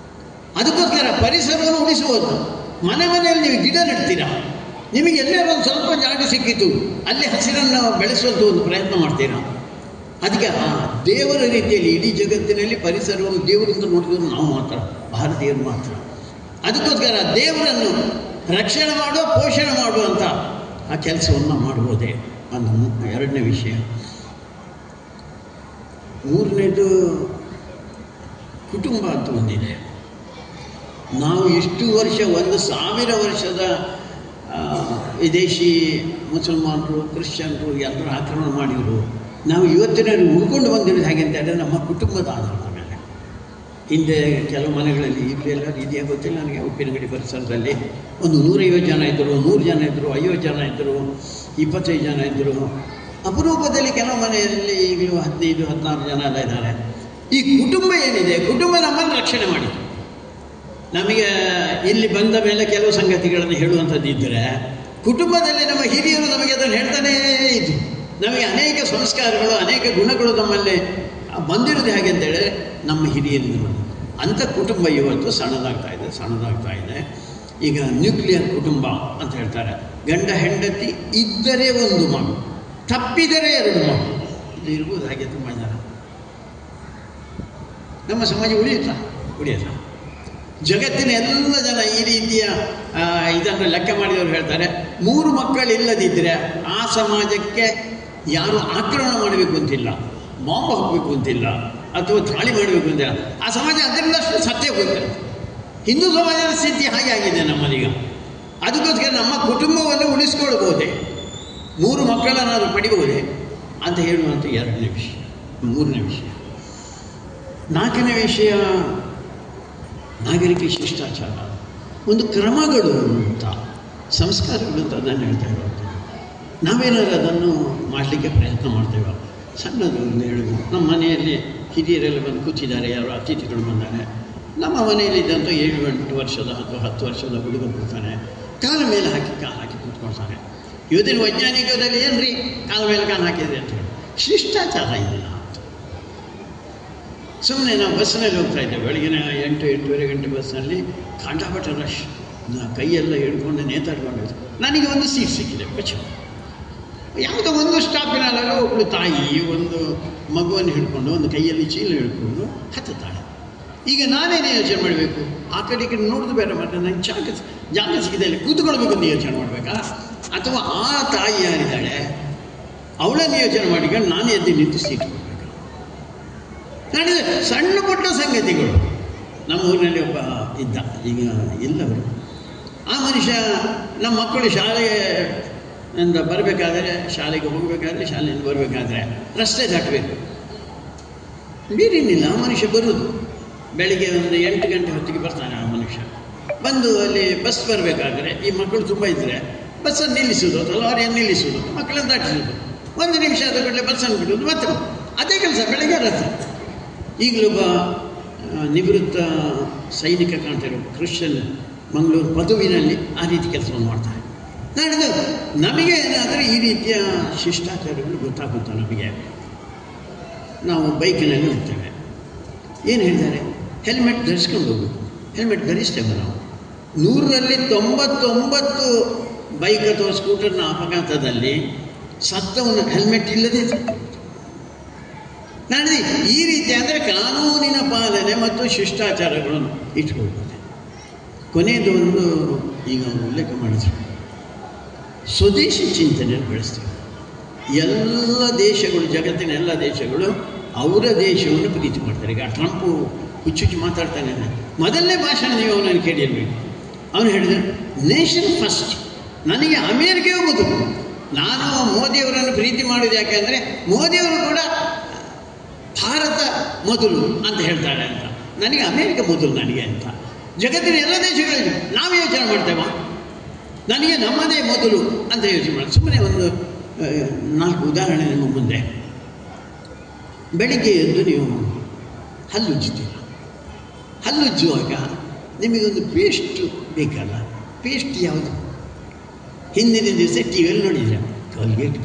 ಅದಕ್ಕೋಸ್ಕರ ಪರಿಸರವನ್ನು ಉಳಿಸುವುದು. ಮನೆಯಲ್ಲಿ ನೀವು ಗಿಡ ನೆಡ್ತೀರಾ, ನಿಮಗೆ ಎಲ್ಲೇ ಒಂದು ಸ್ವಲ್ಪ ಜಾಗ ಸಿಕ್ಕಿತು, ಅಲ್ಲಿ ಹಸಿರನ್ನು ಬೆಳೆಸುವಂಥ ಒಂದು ಪ್ರಯತ್ನ ಮಾಡ್ತೀರಾ. ಅದಕ್ಕೆ ಆ ದೇವರ ರೀತಿಯಲ್ಲಿ ಇಡೀ ಜಗತ್ತಿನಲ್ಲಿ ಪರಿಸರವನ್ನು ದೇವರಿಂದ ನೋಡಿದ್ರು ನಾವು ಮಾತ್ರ, ಭಾರತೀಯರು ಮಾತ್ರ. ಅದಕ್ಕೋಸ್ಕರ ದೇವರನ್ನು ರಕ್ಷಣೆ ಮಾಡುವ, ಪೋಷಣೆ ಮಾಡುವಂಥ ಆ ಕೆಲಸವನ್ನು ಮಾಡ್ಬೋದೇ ಅನ್ನೋ ಎರಡನೇ ವಿಷಯ. ಮೂರನೇದು ಕುಟುಂಬ ಅಂತ ಒಂದಿದೆ. ನಾವು ಇಷ್ಟು ವರ್ಷ 1000 ವರ್ಷದ ವಿದೇಶಿ ಮುಸಲ್ಮಾನರು, ಕ್ರಿಶ್ಚಿಯನ್ರು ಎಲ್ಲರೂ ಆಕ್ರಮಣ ಮಾಡಿದರು. ನಾವು ಇವತ್ತಿನ ಉಳ್ಕೊಂಡು ಬಂದಿರೋದು ಹೇಗೆ ಅಂತ ಹೇಳಿದ್ರೆ ನಮ್ಮ ಕುಟುಂಬದ ಆಧಾರದ ಮೇಲೆ. ಹಿಂದೆ ಕೆಲವು ಮನೆಗಳಲ್ಲಿ ಈಗಲೆಲ್ಲ ಇದೆಯಾ ಗೊತ್ತಿಲ್ಲ ನನಗೆ, ಉಪ್ಪಿನಗಡಿ ಪರಿಸರದಲ್ಲಿ ಒಂದು 150 ಜನ ಇದ್ದರು, 100 ಜನ ಇದ್ದರು, 50 ಜನ ಇದ್ದರು, 25 ಜನ ಇದ್ದರು. ಅಪರೂಪದಲ್ಲಿ ಕೆಲವು ಮನೆಯಲ್ಲಿ ಈಗಲೂ 15-16 ಜನ ಎಲ್ಲ ಇದ್ದಾರೆ. ಈ ಕುಟುಂಬ ಏನಿದೆ, ಕುಟುಂಬ ನಮ್ಮನ್ನು ರಕ್ಷಣೆ ಮಾಡಿತು. ನಮಗೆ ಇಲ್ಲಿ ಬಂದ ಮೇಲೆ ಕೆಲವು ಸಂಗತಿಗಳನ್ನು ಹೇಳುವಂಥದ್ದು ಇದ್ದರೆ, ಕುಟುಂಬದಲ್ಲಿ ನಮ್ಮ ಹಿರಿಯರು ನಮಗೆ ಅದನ್ನು ಹೇಳ್ತಾನೇ ಇದ್ದು, ನಮಗೆ ಅನೇಕ ಸಂಸ್ಕಾರಗಳು, ಅನೇಕ ಗುಣಗಳು ನಮ್ಮಲ್ಲಿ ಬಂದಿರೋದು ಹೇಗೆ ಅಂತೇಳಿ ನಮ್ಮ ಹಿರಿಯರಿಂದ ಬಂದು ಅಂಥ ಕುಟುಂಬ ಇವತ್ತು ಸಣ್ಣದಾಗ್ತಾ ಇದೆ. ಈಗ ನ್ಯೂಕ್ಲಿಯರ್ ಕುಟುಂಬ ಅಂತ ಹೇಳ್ತಾರೆ. ಗಂಡ ಹೆಂಡತಿ ಇದ್ದರೆ ಒಂದು ಮಗು, ತಪ್ಪಿದರೆ 2 ಮಗು. ಇದು ಇರ್ಬೋದು ಹಾಗೆ ತುಂಬ ಜನ. ನಮ್ಮ ಸಮಾಜ ಉಳಿಯುತ್ತಾ? ಉಳಿಯಲ್ಲ. ಜಗತ್ತಿನ ಎಲ್ಲ ಜನ ಈ ರೀತಿಯ ಇದನ್ನು ಲೆಕ್ಕ ಮಾಡಿದವರು ಹೇಳ್ತಾರೆ, 3 ಮಕ್ಕಳಿಲ್ಲದಿದ್ದರೆ ಆ ಸಮಾಜಕ್ಕೆ ಯಾರು ಆಕ್ರಮಣ ಮಾಡಬೇಕು ಅಂತಿಲ್ಲ, ಬಾಂಬ್ ಹಾಕಬೇಕು ಅಂತಿಲ್ಲ, ಅಥವಾ ದಾಳಿ ಮಾಡಬೇಕು ಅಂತಿಲ್ಲ. ಆ ಸಮಾಜ ಅದರಿಂದಷ್ಟು ಸತ್ಯ ಹೋಗ್ತದೆ. ಹಿಂದೂ ಸಮಾಜದ ಸ್ಥಿತಿ ಹಾಗೆ ಆಗಿದೆ ನಮ್ಮದೀಗ. ಅದಕ್ಕೋಸ್ಕರ ನಮ್ಮ ಕುಟುಂಬವನ್ನು ಉಳಿಸ್ಕೊಳ್ಬೋದೆ, 3 ಮಕ್ಕಳನ್ನಾದರೂ ಪಡಿಬಹುದೇ ಅಂತ ಹೇಳುವಂಥ 2ನೇ ವಿಷಯ. 3ನೇ ವಿಷಯ. 4ನೇ ವಿಷಯ ನಾಗರಿಕ ಶಿಷ್ಟಾಚಾರ, ಒಂದು ಕ್ರಮಗಳು ಅಂತ, ಸಂಸ್ಕಾರಗಳು ಅಂತ ಅದನ್ನು ಹೇಳ್ತಾ ಇರೋದು. ನಾವೇನಾದ್ರು ಅದನ್ನು ಮಾಡಲಿಕ್ಕೆ ಪ್ರಯತ್ನ ಮಾಡ್ತೇವೆ. ಸಣ್ಣದು ಒಂದು ಹೇಳೋದು, ನಮ್ಮ ಮನೆಯಲ್ಲಿ ಹಿರಿಯರೆಲ್ಲ ಬಂದು ಕೂತಿದ್ದಾರೆ, ಯಾರು ಅತಿಥಿಗಳು ಬಂದಾರೆ. ನಮ್ಮ ಮನೆಯಲ್ಲಿದ್ದಂಥ 7-8 ವರ್ಷದ ಅಥವಾ 10 ವರ್ಷದ ಹುಡುಗ ಕೂತಾನೆ, ಕಾಲ ಮೇಲೆ ಹಾಕಿ ಕೂತ್ಕೊಳ್ತಾನೆ. ಇವತ್ತಿನ ವೈಜ್ಞಾನಿಕದಲ್ಲಿ ಏನು ರೀ ಕಾಲ ಮೇಲೆ ಕಾಲು ಹಾಕಿದೆ ಅಂತ ಹೇಳಿ ಶಿಷ್ಟಾಚಾರ ಇಲ್ಲ ಅಂತ. ಸುಮ್ಮನೆ ನಾವು ಬಸ್ನಲ್ಲಿ ಹೋಗ್ತಾ ಇದ್ದೇವೆ, ಬೆಳಗಿನ 8-8:30 ಗಂಟೆ ಬಸ್ನಲ್ಲಿ ಕಂಡಾಪಟ್ಟ ರಶ್, ಕೈಯೆಲ್ಲ ಹಿಡ್ಕೊಂಡು ನೇತಾಡ್ಕೊಂಡು. ನನಗೆ ಒಂದು ಸೀಟ್ ಸಿಕ್ಕಿದೆ ಬಚ್ಚ. ಯಾವುದೋ ಒಂದು ಸ್ಟಾಪಿನಲ್ಲೆಲ್ಲ ಒಬ್ಬಳು ತಾಯಿ ಒಂದು ಮಗುವನ್ನು ಹಿಡ್ಕೊಂಡು, ಒಂದು ಕೈಯಲ್ಲಿ ಚೀಲ ಹಿಡ್ಕೊಂಡು ಹತ್ತುತ್ತಾಳೆ. ಈಗ ನಾನೇನೇ ಯೋಚನೆ ಮಾಡಬೇಕು? ಆ ಕಡೆ ಈ ಕಡೆ ನೋಡೋದು ಬೇಡ, ಮತ್ತೆ ನನಗೆ ಜಾಗ ಸಿಕ್ಕಿದೆ, ಅಲ್ಲಿ ಕೂತ್ಕೊಳ್ಬೇಕು ಅಂತ ಯೋಚನೆ ಮಾಡಬೇಕಾ? ಅಥವಾ ಆ ತಾಯಿ ಯಾರಿದ್ದಾಳೆ ಅವಳನ್ನು ಯೋಚನೆ ಮಾಡಿಕೊಂಡು ನಾನು ಎದ್ದು ನಿಂತು ಸೀಟ್ ಕೊಡಬೇಕಾ? ನಾಡಿದ ಸಣ್ಣ ಪುಟ್ಟ ಸಂಗತಿಗಳು. ನಮ್ಮ ಊರಿನಲ್ಲಿ ಒಬ್ಬ ಇದ್ದ, ಈಗ ಎಲ್ಲವರು. ಆ ಮನುಷ್ಯ ನಮ್ಮ ಮಕ್ಕಳು ಶಾಲೆಯಿಂದ ಬರಬೇಕಾದ್ರೆ, ಶಾಲೆಗೆ ಹೋಗಬೇಕಾದ್ರೆ, ಶಾಲೆಯಿಂದ ಬರಬೇಕಾದ್ರೆ ರಸ್ತೆ ದಾಟಬೇಕು. ಬೇರೇನಿಲ್ಲ, ಆ ಮನುಷ್ಯ ಬರುವುದು ಬೆಳಿಗ್ಗೆ ಒಂದು 8 ಗಂಟೆ ಹೊತ್ತಿಗೆ ಬರ್ತಾನೆ. ಆ ಮನುಷ್ಯ ಬಂದು ಅಲ್ಲಿ ಬಸ್ ಬರಬೇಕಾದ್ರೆ ಈ ಮಕ್ಕಳು ತುಂಬ ಇದ್ದರೆ ಬಸ್ಸನ್ನು ನಿಲ್ಲಿಸೋದು ಅಥವಾ ಲಾರಿಯನ್ನು ನಿಲ್ಲಿಸೋದು, ಮಕ್ಕಳನ್ನು ದಾಟಿಸೋದು. 1 ನಿಮಿಷ ಆದ ಕೂಡಲೇ ಬಸ್ಸನ್ನು ಬಿಡೋದು, ಮತ್ತೆ ಅದೇ ಕೆಲಸ ಬೆಳಗ್ಗೆ ರಥ. ಈಗಲೊಬ್ಬ ನಿವೃತ್ತ ಸೈನಿಕ ಕಾಣ್ತಿರೋ ಕ್ರಿಶ್ಚಿಯನ್ ಮಂಗಳೂರು ಪದವಿನಲ್ಲಿ ಆ ರೀತಿ ಕೆಲಸವನ್ನು ಮಾಡ್ತಾರೆ. ನಾಡಿದ್ದು ನಮಗೆ ಏನಾದರೂ ಈ ರೀತಿಯ ಶಿಷ್ಟಾಚಾರಗಳು ಗೊತ್ತಾಗುತ್ತೆ. ನಮಗೆ ನಾವು ಬೈಕಿನಲ್ಲಿ ಹೋಗ್ತೇವೆ, ಏನು ಹೇಳ್ತಾರೆ? ಹೆಲ್ಮೆಟ್ ಧರಿಸ್ಕೊಂಡು ಹೋಗಬೇಕು. ಹೆಲ್ಮೆಟ್ ಧರಿಸ್ತೇವೆ ನಾವು. 100ರಲ್ಲಿ 99 ಬೈಕ್ ಅಥವಾ ಸ್ಕೂಟರ್ನ ಅಪಘಾತದಲ್ಲಿ ಸತ್ತವನು ಹೆಲ್ಮೆಟ್ ಇಲ್ಲದೆ ನಾಡಿದ್ದು ಈ ರೀತಿ ಅಂದರೆ ಕಾನೂನಿನ ಪಾಲನೆ ಮತ್ತು ಶಿಷ್ಟಾಚಾರಗಳನ್ನು ಇಟ್ಕೊಳ್ಬೋದು. ಕೊನೆಯದು ಒಂದು ಈಗ ಅವರು ಉಲ್ಲೇಖ ಮಾಡಿದ್ರು, ಸ್ವದೇಶಿ ಚಿಂತನೆಯನ್ನು ಬೆಳೆಸ್ತೇವೆ. ಎಲ್ಲ ದೇಶಗಳು, ಜಗತ್ತಿನ ಎಲ್ಲ ದೇಶಗಳು ಅವರ ದೇಶವನ್ನು ಪ್ರೀತಿ ಮಾಡ್ತಾರೆ. ಈಗ ಟ್ರಂಪು ಹುಚ್ಚುಚ್ಚು ಮಾತಾಡ್ತಾನೆ. ಮೊದಲನೇ ಭಾಷಣ ನೀವು ಅವನನ್ನು ಕೇಳಿರಬೇಕು. ಅವನು ಹೇಳಿದರೆ ನೇಷನ್ ಫಸ್ಟ್, ನನಗೆ ಅಮೇರಿಕೆಯೂ ಮೊದಲು. ನಾನು ಮೋದಿಯವರನ್ನು ಪ್ರೀತಿ ಮಾಡೋದು ಯಾಕೆಂದರೆ ಮೋದಿಯವರು ಕೂಡ ಭಾರತ ಮೊದಲು ಅಂತ ಹೇಳ್ತಾಳೆ ಅಂತ. ನನಗೆ ಅಮೇರಿಕ ಮೊದಲು ನನಗೆ ಅಂತ. ಜಗತ್ತಿನ ಎಲ್ಲ ದೇಶಗಳಲ್ಲಿ ನಾವು ಯೋಚನೆ ಮಾಡ್ತೇವೆ, ನನಗೆ ನಮ್ಮದೇ ಮೊದಲು ಅಂತ ಯೋಚನೆ ಮಾಡಿ. ಸುಮ್ಮನೆ ಒಂದು 4 ಉದಾಹರಣೆ ನಿಮ್ಮ ಮುಂದೆ. ಬೆಳಿಗ್ಗೆ ಎದ್ದು ನೀವು ಹಲ್ಲುಜ್ಜುತ್ತೀರ. ಹಲ್ಲುಜ್ಜುವಾಗ ನಿಮಗೊಂದು ಪೇಸ್ಟ್ ಬೇಕಲ್ಲ. ಪೇಸ್ಟ್ ಯಾವುದು? ಹಿಂದಿನ ದಿವಸ ಟಿ ವಿಯಲ್ಲಿ ನೋಡಿದ್ರೆ ಕಾಲ್ಗೇಟ್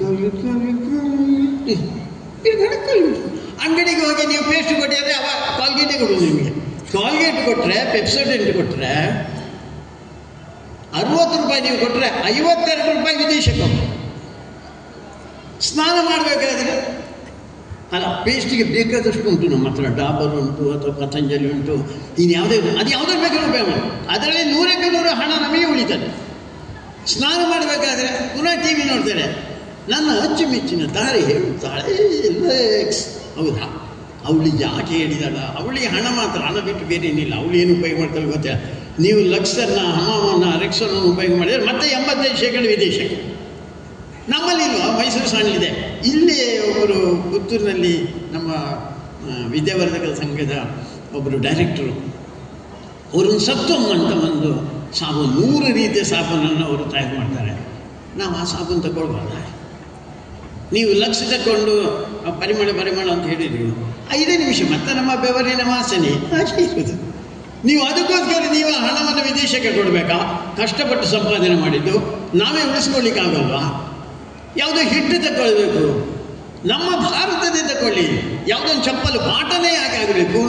ಅಂಗಡಿಗೆ ಹೋಗಿ ನೀವು ಪೇಸ್ಟ್ ಕೊಟ್ಟಿದ್ರೆ ಅವ ಕಾಲ್ಗೇಟೇ ಕೊಡೋದು ನಿಮಗೆ. ಕಾಲ್ಗೇಟ್ ಕೊಟ್ಟರೆ, ಪೆಪ್ಸೋಡೆಂಟ್ ಕೊಟ್ಟರೆ 60 ರೂಪಾಯಿ ನೀವು ಕೊಟ್ಟರೆ 52 ರೂಪಾಯಿ ವಿದೇಶಕ್ಕೆ ಹೋಗ್ತದೆ. ಸ್ನಾನ ಮಾಡಬೇಕಾದ್ರೆ ಅಲ್ಲ, ಪೇಸ್ಟಿಗೆ ಬೇಕಾದಷ್ಟು ಉಂಟು ನಮ್ಮ ಹತ್ರ. ಡಾಬರ್ ಉಂಟು ಅಥವಾ ಪತಂಜಲಿ ಉಂಟು, ಇನ್ನು ಯಾವುದೇ ಅದು ಯಾವುದೇ ಬೇಕಾದ್ರೂ ಉಪಯೋಗ ಮಾಡಿ. ಅದರಲ್ಲಿ 100ಕ್ಕೆ 100 ಹಣ ನಮಗೆ ಉಳಿತದೆ. ಸ್ನಾನ ಮಾಡಬೇಕಾದ್ರೆ ಪುನಃ ಟಿ ವಿ ನೋಡ್ತಾರೆ. ನನ್ನ ಅಚ್ಚುಮೆಚ್ಚಿನ ತಾರೆ ಹೇಳುತ್ತಾಳೆ ಲೆಕ್ಸ್. ಹೌದಾ? ಅವಳು ಯಾಕೆ ಹೇಳಿದಾಳ? ಅವಳಿಗೆ ಹಣ ಮಾತ್ರ, ಹಣ ಬಿಟ್ಟು ಬೇರೆ ಏನಿಲ್ಲ. ಅವಳು ಏನು ಉಪಯೋಗ ಮಾಡ್ತಾಳೆ ಗೊತ್ತಿಲ್ಲ. ನೀವು ಲಕ್ಸನ್ನು, ಹಮವನ್ನು, ರೆಕ್ಸನ್ನು ಉಪಯೋಗ ಮಾಡಿದರೆ ಮತ್ತೆ 85% ವಿದೇಶಕ್ಕೆ. ನಮ್ಮಲ್ಲಿಲ್ವಾ? ಮೈಸೂರು ಸಾಣಿದೆ. ಇಲ್ಲೇ ಒಬ್ಬರು ಪುತ್ತೂರಿನಲ್ಲಿ ನಮ್ಮ ವಿದ್ಯಾವರ್ಧಕ ಸಂಘದ ಒಬ್ಬರು ಡೈರೆಕ್ಟರು, ಅವರೊಂದು ಸತ್ವಮ್ ಅಂತ ಒಂದು ಸಾಬೂನು, 100 ರೀತಿಯ ಸಾಬೂನನ್ನು ಅವರು ತಯಾರು ಮಾಡ್ತಾರೆ. ನಾವು ಆ ಸಾಬೂನು ತಗೊಳ್ಬಾರ್ದ? ನೀವು ಲಕ್ಷ ತಗೊಂಡು ಪರಿಮಳ ಅಂತ ಹೇಳಿದ್ರು 5 ನಿಮಿಷ ಮತ್ತೆ ನಮ್ಮ ಬೆವರಿನ ವಾಸನೆ ಹಾಗೆ ಇರೋದು. ನೀವು ಅದಕ್ಕೋಸ್ಕರ ನೀವು ಹಣವನ್ನು ವಿದೇಶಕ್ಕೆ ಕೊಡಬೇಕಾ? ಕಷ್ಟಪಟ್ಟು ಸಂಪಾದನೆ ಮಾಡಿದ್ದು ನಾವೇ ಉಳಿಸ್ಕೊಳ್ಳಿಕ್ಕಾಗಲ್ವಾ? ಯಾವುದೋ ಹಿಟ್ಟು ತಗೊಳ್ಬೇಕು, ನಮ್ಮ ಭಾರತದೇ ತಗೊಳ್ಳಿ. ಯಾವುದೊಂದು ಚಪ್ಪಲು ಬಾಟನೇ ಯಾಕೆ ಆಗಬೇಕು?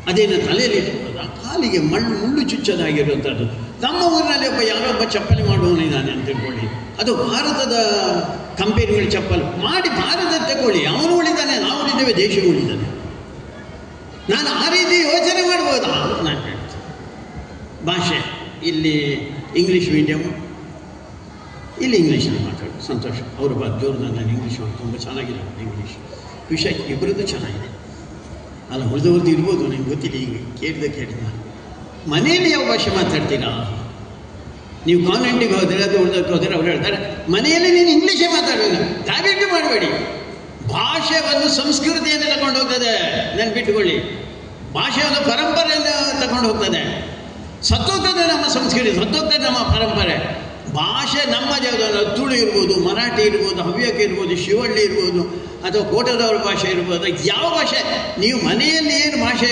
ಅದೇನು ತಲೆಯಲ್ಲಿ ಇಟ್ಕೊಳ್ಳೋದ? ಕಾಲಿಗೆ ಮುಳ್ಳು ಚುಚ್ಚೋದಾಗಿರುವಂಥದ್ದು. ನಮ್ಮ ಊರಿನಲ್ಲಿ ಯಾರೊಬ್ಬ ಚಪ್ಪಲಿ ಮಾಡುವವನಿದ್ದಾನೆ ಅಂತ ತಿಳ್ಕೊಳ್ಳಿ, ಅದು ಭಾರತದ ಕಂಪೆನಿಗಳು ಚಪ್ಪಲು ಮಾಡಿ ಭಾರತ ತಗೊಳ್ಳಿ. ಅವನು ಉಳಿದಾನೆ, ನಾವು ಉಳಿದ್ದೇವೆ, ದೇಶ ಉಳಿದಾನೆ. ನಾನು ಆ ರೀತಿ ಯೋಚನೆ ಮಾಡ್ಬೋದಾ ನಾನು ಹೇಳ್ತೀನಿ. ಭಾಷೆ ಇಲ್ಲಿ ಇಂಗ್ಲೀಷ್ ಮೀಡಿಯಮ್ಮು, ಇಲ್ಲಿ ಇಂಗ್ಲೀಷಲ್ಲಿ ಮಾತಾಡೋದು ಸಂತೋಷ. ಅವರು ಜೋರ್ದಾರ್ ನಾನು ಇಂಗ್ಲೀಷ್ ತುಂಬ ಚೆನ್ನಾಗಿದೆ ಇಂಗ್ಲೀಷ್ ವಿಷಯ ಇಬ್ಬರದ್ದು ಚೆನ್ನಾಗಿದೆ. ಅಲ್ಲ ಉಳಿದವ್ರದ್ದು ಇರ್ಬೋದು, ನನಗೆ ಗೊತ್ತಿಲ್ಲ. ಈಗ ಕೇಳಿದ ಮನೆಯಲ್ಲಿ ಯಾವ ಭಾಷೆ ಮಾತಾಡ್ತೀರಾ ನೀವು? ಕಾನ್ವೆಂಟಿಗೆ ಹೋದರೆ ಅದು ಉಳಿದಕ್ಕೆ ಹೋದರೆ ಅವ್ರು ಹೇಳ್ತಾರೆ ಮನೆಯಲ್ಲಿ ನೀನು ಇಂಗ್ಲೀಷೇ ಮಾತಾಡೋದು. ದಯವಿಟ್ಟು ಮಾಡಬೇಡಿ. ಭಾಷೆ ಒಂದು ಸಂಸ್ಕೃತಿಯನ್ನು ತಗೊಂಡು ಹೋಗ್ತದೆ, ನೆನ್ಪಿಟ್ಟುಕೊಳ್ಳಿ. ಭಾಷೆ ಒಂದು ಪರಂಪರೆಯನ್ನು ತಗೊಂಡು ಹೋಗ್ತದೆ. ಸತ್ತೋಗ್ತದೆ ನಮ್ಮ ಸಂಸ್ಕೃತಿ, ಸತ್ತೋಗ್ತದೆ ನಮ್ಮ ಪರಂಪರೆ. ಭಾಷೆ ನಮ್ಮ ಜಾಗದಲ್ಲಿ ತುಳು ಇರ್ಬೋದು, ಮರಾಠಿ ಇರ್ಬೋದು, ಹವ್ಯಕ ಇರ್ಬೋದು, ಶಿವಳ್ಳಿ ಇರ್ಬೋದು, ಅಥವಾ ಕೋಟದವ್ರ ಭಾಷೆ ಇರ್ಬೋದು. ಯಾವ ಭಾಷೆ ನೀವು ಮನೆಯಲ್ಲಿ ಏನು ಭಾಷೆ,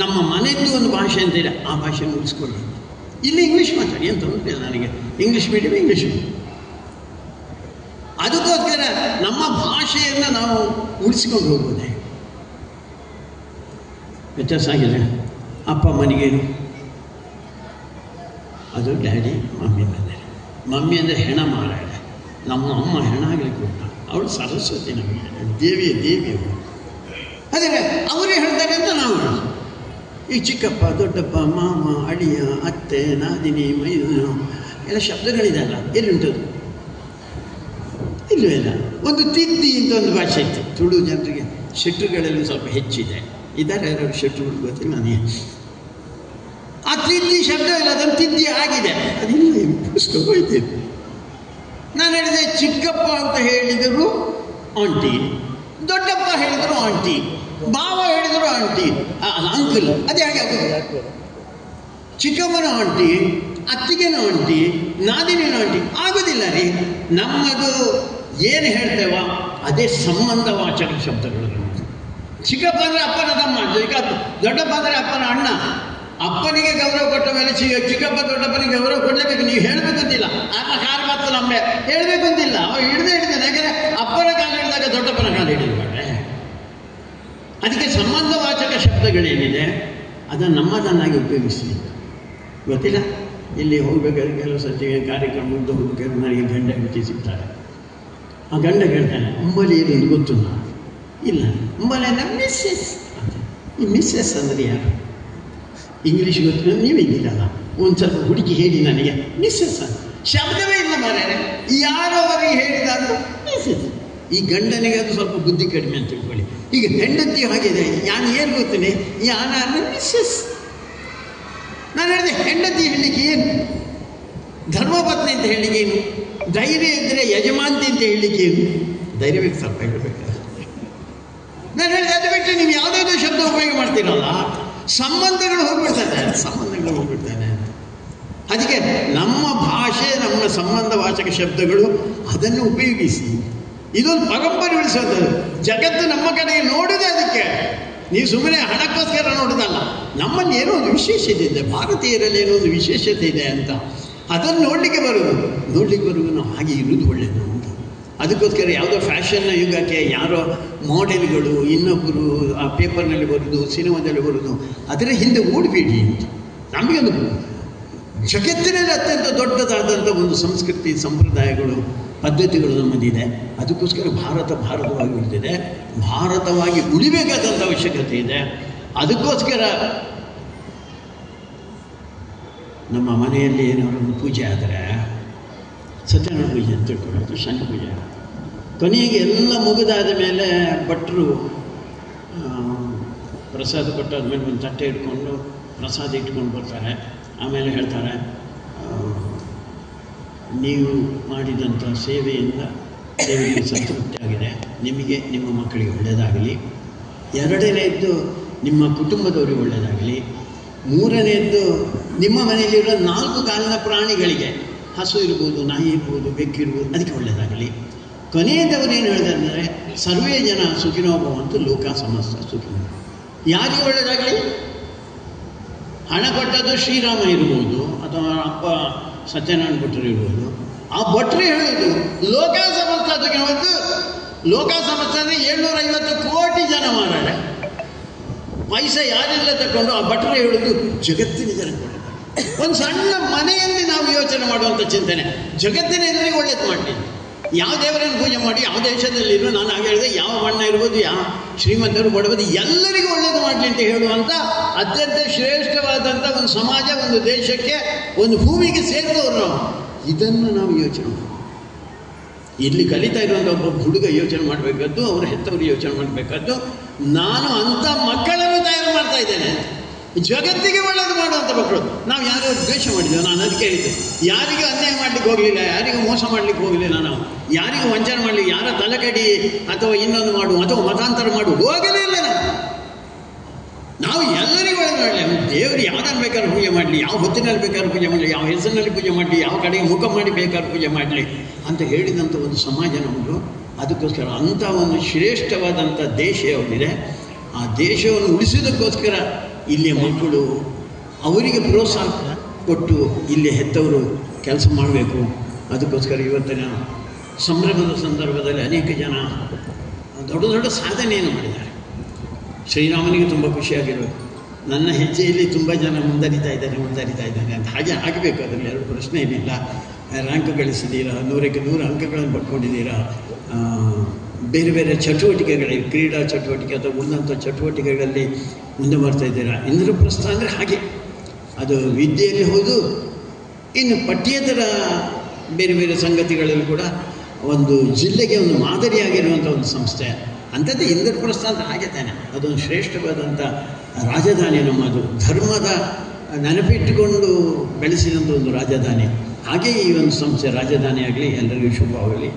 ನಮ್ಮ ಮನೆಯದ್ದು ಒಂದು ಭಾಷೆ ಅಂತಿದೆ, ಆ ಭಾಷೆಯನ್ನು ಉಳಿಸ್ಕೊಳ್ಳಿ. ಇಲ್ಲಿ ಇಂಗ್ಲೀಷ್ ಮಾತಾಡಿ, ಏನು ತೊಂದರೆ ಇಲ್ಲ ನನಗೆ. English medium English. ಅದಕ್ಕೋಸ್ಕರ ನಮ್ಮ ಭಾಷೆಯನ್ನು ನಾವು ಉಳಿಸ್ಕೊಂಡು ಹೋಗ್ಬೋದೇ. ವ್ಯತ್ಯಾಸ ಆಗಿದೆ. ಅಪ್ಪ ಮನೆಗೇನು, ಅದು ಡ್ಯಾಡಿ ಮಮ್ಮಿ ಮೇಲೆ. ಮಮ್ಮಿ ಅಂದರೆ ಹೆಣ ಮಾರಾಡ. ನಮ್ಮ ಅಮ್ಮ ಹೆಣ ಆಗಲಿಕ್ಕೆ ಕೊಟ್ಟ, ಅವಳು ಸರಸ್ವತಿ, ನಮಗೆ ದೇವಿ ಅವಳು. ಅದೇ ಅವರೇ ಹೇಳ್ತಾರೆ ಅಂತ ನಾವು ಹೇಳೋದು. ಈ ಚಿಕ್ಕಪ್ಪ, ದೊಡ್ಡಪ್ಪ, ಮಾಮ, ಅಳಿಯ, ಅತ್ತೆ, ನಾದಿನಿ, ಮೈದೂರು ಎಲ್ಲ ಶಬ್ದಗಳಿದೆಲ್ಲ ಎಲ್ಲಿಂಟದು? ಇಲ್ಲವೇ ಇಲ್ಲ. ಒಂದು ತಿದ್ದಿ ಅಂತ ಒಂದು ಭಾಷೆ ಇತ್ತು ತುಳು ಜನರಿಗೆ. ಶೆಟ್ಟರುಗಳಲ್ಲಿ ಸ್ವಲ್ಪ ಹೆಚ್ಚಿದೆ, ಇದ್ದಾರೆ ಯಾರು ಶೆಟ್ಟರುಗಳು ಗೊತ್ತಿಲ್ಲ ನನಗೆ. ಆ ತಿದ್ದಿ ಶಬ್ದ ಇಲ್ಲ, ಅದನ್ನು ತಿದ್ದಿ ಆಗಿದೆ, ಅದಿಲ್ಲ ಪುಸ್ತಕ ಹೋಯ್ತೀವಿ. ನಾನು ಹೇಳಿದೆ ಚಿಕ್ಕಪ್ಪ ಅಂತ ಹೇಳಿದರು ಆಂಟಿ, ದೊಡ್ಡಪ್ಪ ಹೇಳಿದರು ಆಂಟಿ, ಬಾವ ಹೇಳಿದರು ಆಂಟಿ, ಅಂಕಲ್. ಅದೇ ಹಾಗೆ ಆಗೋದು. ಚಿಕ್ಕಮ್ಮನ ಆಂಟಿ, ಅತ್ತಿಗೆನ ಆಂಟಿ, ನಾದಿನೇನು ಆಂಟಿ ಆಗೋದಿಲ್ಲ ರೀ. ನಮ್ಮದು ಏನು ಹೇಳ್ತೇವ ಅದೇ ಸಂಬಂಧವಾಚಕ ಶಬ್ದಗಳು. ಚಿಕ್ಕಪ್ಪ ಅಂದರೆ ಅಪ್ಪನ ತಮ್ಮ, ದೊಡ್ಡಪ್ಪ ಅಂದರೆ ಅಪ್ಪನ ಅಣ್ಣ. ಅಪ್ಪನಿಗೆ ಗೌರವ ಕೊಟ್ಟ ಮೇಲೆ ಚಿಕ್ಕಪ್ಪ ದೊಡ್ಡಪ್ಪನಿಗೆ ಗೌರವ ಕೊಡಲೇಬೇಕು. ನೀವು ಹೇಳಬೇಕಂತಿಲ್ಲ, ಆತ ಕಾಲ ಮಾತ್ರ ನಮ್ಮೆ ಹೇಳಬೇಕು ಅಂತಿಲ್ಲ. ಅವ ಹಿಡಿದೇ ಹಿಡಿದಾನೆ. ಯಾಕಂದರೆ ಅಪ್ಪನ ಕಾಲ ಹಿಡಿದಾಗ ದೊಡ್ಡಪ್ಪನ ಕಾಲ ಹಿಡಿದಾಳೆ. ಅದಕ್ಕೆ ಸಂಬಂಧವಾಚಕ ಶಬ್ದಗಳೇನಿದೆ ಅದನ್ನು ನಮ್ಮದನ್ನಾಗಿ ಉಪಯೋಗಿಸಲಿ. ಗೊತ್ತಿಲ್ಲ, ಇಲ್ಲಿ ಹೋಗ್ಬೇಕಾದ್ರೆ ಕೆಲವು ಸರ್ತಿ ಕಾರ್ಯಕ್ರಮ ಮುಂದೆ ಹೋಗ್ಬೇಕಾದ್ರೆ ನನಗೆ ಗಂಡ ಹೆಂಡತಿ ಸಿಗ್ತಾರೆ. ಆ ಗಂಡ ಹೇಳ್ತಾನೆ ಅಂಬಲಿ ಏನೊಂದು ಗೊತ್ತು ನಾನು ಇಲ್ಲ. ಅಂಬಲಿ ಅಂದರೆ ಮಿಸ್ಸೆಸ್ ಅಂತ. ಈ ಮಿಸ್ಸೆಸ್ ಅಂದರೆ ಯಾರು? ಇಂಗ್ಲೀಷ್ ಗೊತ್ತು, ನೀವಿದ್ದೀರಲ್ಲ, ಒಂದು ಸ್ವಲ್ಪ ಹುಡುಕಿ ಹೇಳಿ ನನಗೆ ಮಿಸ್ಸೆಸ್ ಅಂತ. ಶಬ್ದವೇ ಇಲ್ಲ ಮಾರ್ಯಾರೆ. ಯಾರೋ ಅವರಿಗೆ ಹೇಳಿದ ಅಂತ ಮಿಸ್ಸೆಸ್. ಈ ಗಂಡನಿಗೆ ಅದು ಸ್ವಲ್ಪ ಬುದ್ಧಿ ಕಡಿಮೆ ಅಂತ ತಿಳ್ಕೊಳ್ಳಿ. ಈಗ ಹೆಂಡತಿ ಹಾಗಿದೆ, ನಾನು ಏನು ಗೊತ್ತೇನೆ, ಯಾನ ಅಂದರೆ ಮಿಸ್ಸೆಸ್. ನಾನು ಹೇಳಿದೆ ಹೆಂಡತಿ ಹೇಳಲಿಕ್ಕೆ ಏನು, ಧರ್ಮಪತ್ನಿ ಅಂತ ಹೇಳಲಿಕ್ಕೆ ಏನು, ಧೈರ್ಯ ಇದ್ದರೆ ಯಜಮಾಂತಿ ಅಂತ ಹೇಳಲಿಕ್ಕೆ ಏನು, ಧೈರ್ಯ ಬೇಕು ಸ್ವಲ್ಪ ಹೇಳಬೇಕು. ನಾನು ಹೇಳಿದೆ ಅದು ಬಿಟ್ಟು ನೀವು ಯಾವುದಾದ್ರೂ ಶಬ್ದ ಉಪಯೋಗ ಮಾಡ್ತೀರಲ್ಲ, ಸಂಬಂಧಗಳು ಹೋಗ್ಬಿಡ್ತಾನೆ. ಅದಕ್ಕೆ ನಮ್ಮ ಭಾಷೆ, ನಮ್ಮ ಸಂಬಂಧವಾಚಕ ಶಬ್ದಗಳು ಅದನ್ನು ಉಪಯೋಗಿಸಿ. ಇದೊಂದು ಪರಂಪರೆ ಉಳಿಸೋದು. ಜಗತ್ತು ನಮ್ಮ ಕಡೆಗೆ ನೋಡುವುದೇ ಅದಕ್ಕೆ. ನೀವು ಸುಮ್ಮನೆ ಹಣಕ್ಕೋಸ್ಕರ ನೋಡೋದಲ್ಲ. ನಮ್ಮಲ್ಲಿ ಏನೋ ಒಂದು ವಿಶೇಷತೆ ಇದೆ, ಭಾರತೀಯರಲ್ಲಿ ಏನೋ ಒಂದು ವಿಶೇಷತೆ ಇದೆ ಅಂತ ಅದನ್ನು ನೋಡಲಿಕ್ಕೆ ಬರುವುದು ನಾವು ಹಾಗೆ ಇರುವುದು ಒಳ್ಳೆಯದು ಅಂತ. ಅದಕ್ಕೋಸ್ಕರ ಯಾವುದೋ ಫ್ಯಾಷನ್ನ ಯುಗಕ್ಕೆ ಯಾರೋ ಮಾಡೆಲ್ಗಳು ಇನ್ನೊಬ್ಬರು ಆ ಪೇಪರ್ನಲ್ಲಿ ಬರೋದು, ಸಿನಿಮಾದಲ್ಲಿ ಬರೋದು, ಅದರ ಹಿಂದೆ ಓಡಬೇಡಿ ಅಂತ. ನಮಗೊಂದು ಜಗತ್ತಿನಲ್ಲಿ ಅತ್ಯಂತ ದೊಡ್ಡದಾದಂಥ ಒಂದು ಸಂಸ್ಕೃತಿ, ಸಂಪ್ರದಾಯಗಳು, ಪದ್ಧತಿಗಳು ನಮ್ಮದಿದೆ. ಅದಕ್ಕೋಸ್ಕರ ಭಾರತವಾಗಿ ಉಳಿದಿದೆ. ಭಾರತವಾಗಿ ಉಳಿಬೇಕಾದಂಥ ಅವಶ್ಯಕತೆ ಇದೆ. ಅದಕ್ಕೋಸ್ಕರ ನಮ್ಮ ಮನೆಯಲ್ಲಿ ಏನಾದ್ರು ಒಂದು ಪೂಜೆ ಆದರೆ, ಸತ್ಯನಾರಾಯಣ ಪೂಜೆ ಅಂತ ತಿಳ್ಕೊಳ್ಳೋದು, ಶನಿ ಪೂಜೆ, ಕೊನೆಗೆ ಎಲ್ಲ ಮುಗಿದಾದ ಮೇಲೆ ಭಟ್ರು ಪ್ರಸಾದ ಕೊಟ್ಟಾದ್ಮೇಲೆ ಒಂದು ತಟ್ಟೆ ಇಟ್ಕೊಂಡು ಪ್ರಸಾದ ಇಟ್ಕೊಂಡು ಬರ್ತಾರೆ. ಆಮೇಲೆ ಹೇಳ್ತಾರೆ, ನೀವು ಮಾಡಿದಂಥ ಸೇವೆಯಿಂದ ದೇವರಿಗೆ ಸಂತೃಪ್ತಿ ಆಗಿದೆ, ನಿಮಗೆ ನಿಮ್ಮ ಮಕ್ಕಳಿಗೆ ಒಳ್ಳೆಯದಾಗಲಿ. ಎರಡನೇದ್ದು ನಿಮ್ಮ ಕುಟುಂಬದವರಿಗೆ ಒಳ್ಳೆಯದಾಗಲಿ. ಮೂರನೇದ್ದು ನಿಮ್ಮ ಮನೆಯಲ್ಲಿರೋ 4 ಕಾಲಿನ ಪ್ರಾಣಿಗಳಿಗೆ, ಹಸು ಇರ್ಬೋದು, ನಾಯಿ ಇರ್ಬೋದು, ಬೆಕ್ಕಿರ್ಬೋದು, ಅದಕ್ಕೆ ಒಳ್ಳೆಯದಾಗಲಿ. ಕೊನೆಯದವರು ಏನು ಹೇಳಿದ್ದಾರೆ ಅಂದರೆ, ಸರ್ವೇ ಜನ ಸುಖಿನೋ ಭವಂತು ಲೋಕ ಸಮಸ್ತ ಸುಖಿನೋ. ಯಾರಿಗೆ ಒಳ್ಳೆಯದಾಗಲಿ? ಹಣ ಕೊಟ್ಟದ್ದು ಶ್ರೀರಾಮ ಇರ್ಬೋದು, ಅಥವಾ ಅಪ್ಪ ಸತ್ಯನಾರಾಯಣ ಭಟ್ರು ಇರ್ಬೋದು. ಆ ಭಟ್ರು ಹೇಳೋದು ಲೋಕ ಸಮಸ್ತ ಸುಖಿನೋ. ಲೋಕ ಸಮಸ್ತ ಅಂದರೆ 750 ಕೋಟಿ ಜನ ಮಾರಾಟ. ಪೈಸೆ ಯಾರೆಲ್ಲ ತಗೊಂಡು ಆ ಭಟ್ರು ಹೇಳೋದು ಜಗತ್ತಿನ ಜನಕ್ಕೆ ಒಳ್ಳೆಯದು. ಒಂದು ಸಣ್ಣ ಮನೆಯಲ್ಲಿ ನಾವು ಯೋಚನೆ ಮಾಡುವಂಥ ಚಿಂತನೆ, ಜಗತ್ತಿನ ಎಲ್ಲರಿಗೂ ಒಳ್ಳೇದು ಮಾಡಲಿ. ಯಾವ ದೇವರನ್ನು ಪೂಜೆ ಮಾಡಿ ಯಾವ ದೇಶದಲ್ಲಿರೋ ನಾನು ಆಗ ಹೇಳಿದೆ, ಯಾವ ಬಣ್ಣ ಇರ್ಬೋದು, ಯಾವ ಶ್ರೀಮಂತರು ಬಡಬೋದು, ಎಲ್ಲರಿಗೂ ಒಳ್ಳೇದು ಮಾಡಲಿ ಅಂತ ಹೇಳುವಂಥ ಅತ್ಯಂತ ಶ್ರೇಷ್ಠವಾದಂಥ ಒಂದು ಸಮಾಜ, ಒಂದು ದೇಶಕ್ಕೆ, ಒಂದು ಭೂಮಿಗೆ ಸೇರಿದವರು ನಾವು. ಇದನ್ನು ನಾವು ಯೋಚನೆ ಮಾಡಿ ಇಲ್ಲಿ ಕಲಿತಾ ಇರುವಂಥ ಒಬ್ಬ ಹುಡುಗ ಯೋಚನೆ ಮಾಡಬೇಕಾದ್ದು, ಅವರ ಹೆತ್ತವರು ಯೋಚನೆ ಮಾಡಬೇಕಾದ್ದು, ನಾನು ಅಂಥ ಮಕ್ಕಳನ್ನು ತಯಾರು ಮಾಡ್ತಾ ಇದ್ದೇನೆ, ಜಗತ್ತಿಗೆ ಒಳ್ಳೇದು ಮಾಡುವಂಥ ಮಕ್ಕಳು. ನಾವು ಯಾರೋ ದ್ವೇಷ ಮಾಡಿದ್ದೇವೆ, ನಾನು ಅದಕ್ಕೆ ಹೇಳಿದ್ದೆ, ಯಾರಿಗೂ ಅನ್ಯಾಯ ಮಾಡಲಿಕ್ಕೆ ಹೋಗಲಿಲ್ಲ, ಯಾರಿಗೂ ಮೋಸ ಮಾಡಲಿಕ್ಕೆ ಹೋಗಲಿಲ್ಲ, ನಾವು ಯಾರಿಗೂ ವಂಚನೆ ಮಾಡಲಿ, ಯಾರ ತಲೆಕಡಿ ಅಥವಾ ಇನ್ನೊಂದು ಮಾಡು ಅಥವಾ ಮತಾಂತರ ಮಾಡು ಹೋಗಲಿಲ್ಲ. ನಾವು ಎಲ್ಲರಿಗೂ ಒಳ್ಳೆ ಮಾಡಲಿ, ದೇವರು ಯಾರನ್ನು ಬೇಕಾದ್ರೂ ಪೂಜೆ ಮಾಡಲಿ, ಯಾವ ಹೊತ್ತಿನಲ್ಲಿ ಬೇಕಾದ್ರೂ ಪೂಜೆ ಮಾಡಲಿ, ಯಾವ ಹೆಸರಿನಲ್ಲಿ ಪೂಜೆ ಮಾಡಲಿ, ಯಾವ ಕಡೆಗೆ ಮುಖ ಮಾಡಿ ಬೇಕಾದ್ರೂ ಪೂಜೆ ಮಾಡಲಿ ಅಂತ ಹೇಳಿದಂಥ ಒಂದು ಸಮಾಜ ನಮ್ಮದು. ಅದಕ್ಕೋಸ್ಕರ ಅಂಥ ಒಂದು ಶ್ರೇಷ್ಠವಾದಂಥ ದೇಶ ಯಾವುದಿದೆ, ಆ ದೇಶವನ್ನು ಉಳಿಸೋದಕ್ಕೋಸ್ಕರ ಇಲ್ಲಿಯ ಮಕ್ಕಳು ಅವರಿಗೆ ಪ್ರೋತ್ಸಾಹ ಕೊಟ್ಟು ಇಲ್ಲಿ ಹೆತ್ತವರು ಕೆಲಸ ಮಾಡಬೇಕು. ಅದಕ್ಕೋಸ್ಕರ ಇವತ್ತಿನ ಸಂಭ್ರಮದ ಸಂದರ್ಭದಲ್ಲಿ ಅನೇಕ ಜನ ದೊಡ್ಡ ದೊಡ್ಡ ಸಾಧನೆಯನ್ನು ಮಾಡಿದ್ದಾರೆ. ಶ್ರೀರಾಮನಿಗೆ ತುಂಬ ಖುಷಿಯಾಗಿರಬೇಕು, ನನ್ನ ಹೆಜ್ಜೆಯಲ್ಲಿ ತುಂಬ ಜನ ಮುಂದರಿತಾ ಇದ್ದಾರೆ ಅಂತ. ಹಾಗೆ ಆಗಬೇಕು, ಅದರಲ್ಲಿ ಎರಡು ಪ್ರಶ್ನೆ ಏನಿಲ್ಲ. ರ್ಯಾಂಕ್ ಗಳಿಸಿದ್ದೀರಾ, 100ಕ್ಕೆ 100 ಅಂಕಗಳನ್ನು ಪಡ್ಕೊಂಡಿದ್ದೀರಾ, ಬೇರೆ ಬೇರೆ ಚಟುವಟಿಕೆಗಳಲ್ಲಿ, ಕ್ರೀಡಾ ಚಟುವಟಿಕೆ ಅಥವಾ ಉಳಿದಂಥ ಚಟುವಟಿಕೆಗಳಲ್ಲಿ ಮುಂದೆ ಬರ್ತಾ ಇದ್ದೀರಾ. ಇಂದ್ರಪ್ರಸ್ಥ ಅಂದರೆ ಹಾಗೆ, ಅದು ವಿದ್ಯೆಯಲ್ಲಿ ಹೌದು, ಇನ್ನು ಪಠ್ಯೇತರ ಬೇರೆ ಬೇರೆ ಸಂಗತಿಗಳಲ್ಲಿ ಕೂಡ ಒಂದು ಜಿಲ್ಲೆಗೆ ಒಂದು ಮಾದರಿಯಾಗಿರುವಂಥ ಒಂದು ಸಂಸ್ಥೆ ಅಂಥದ್ದು ಇಂದ್ರಪ್ರಸ್ಥ ಅಂತ. ಹಾಗೆ ತಾನೆ, ಅದೊಂದು ಶ್ರೇಷ್ಠವಾದಂಥ ರಾಜಧಾನಿ ನಮ್ಮದು, ಧರ್ಮದ ನೆನಪಿಟ್ಟುಕೊಂಡು ಬೆಳೆಸಿದಂಥ ಒಂದು ರಾಜಧಾನಿ. ಹಾಗೆ ಈ ಒಂದು ಸಂಸ್ಥೆ ರಾಜಧಾನಿ ಆಗಲಿ, ಎಲ್ಲರಿಗೂ ಶುಭವಾಗಲಿ.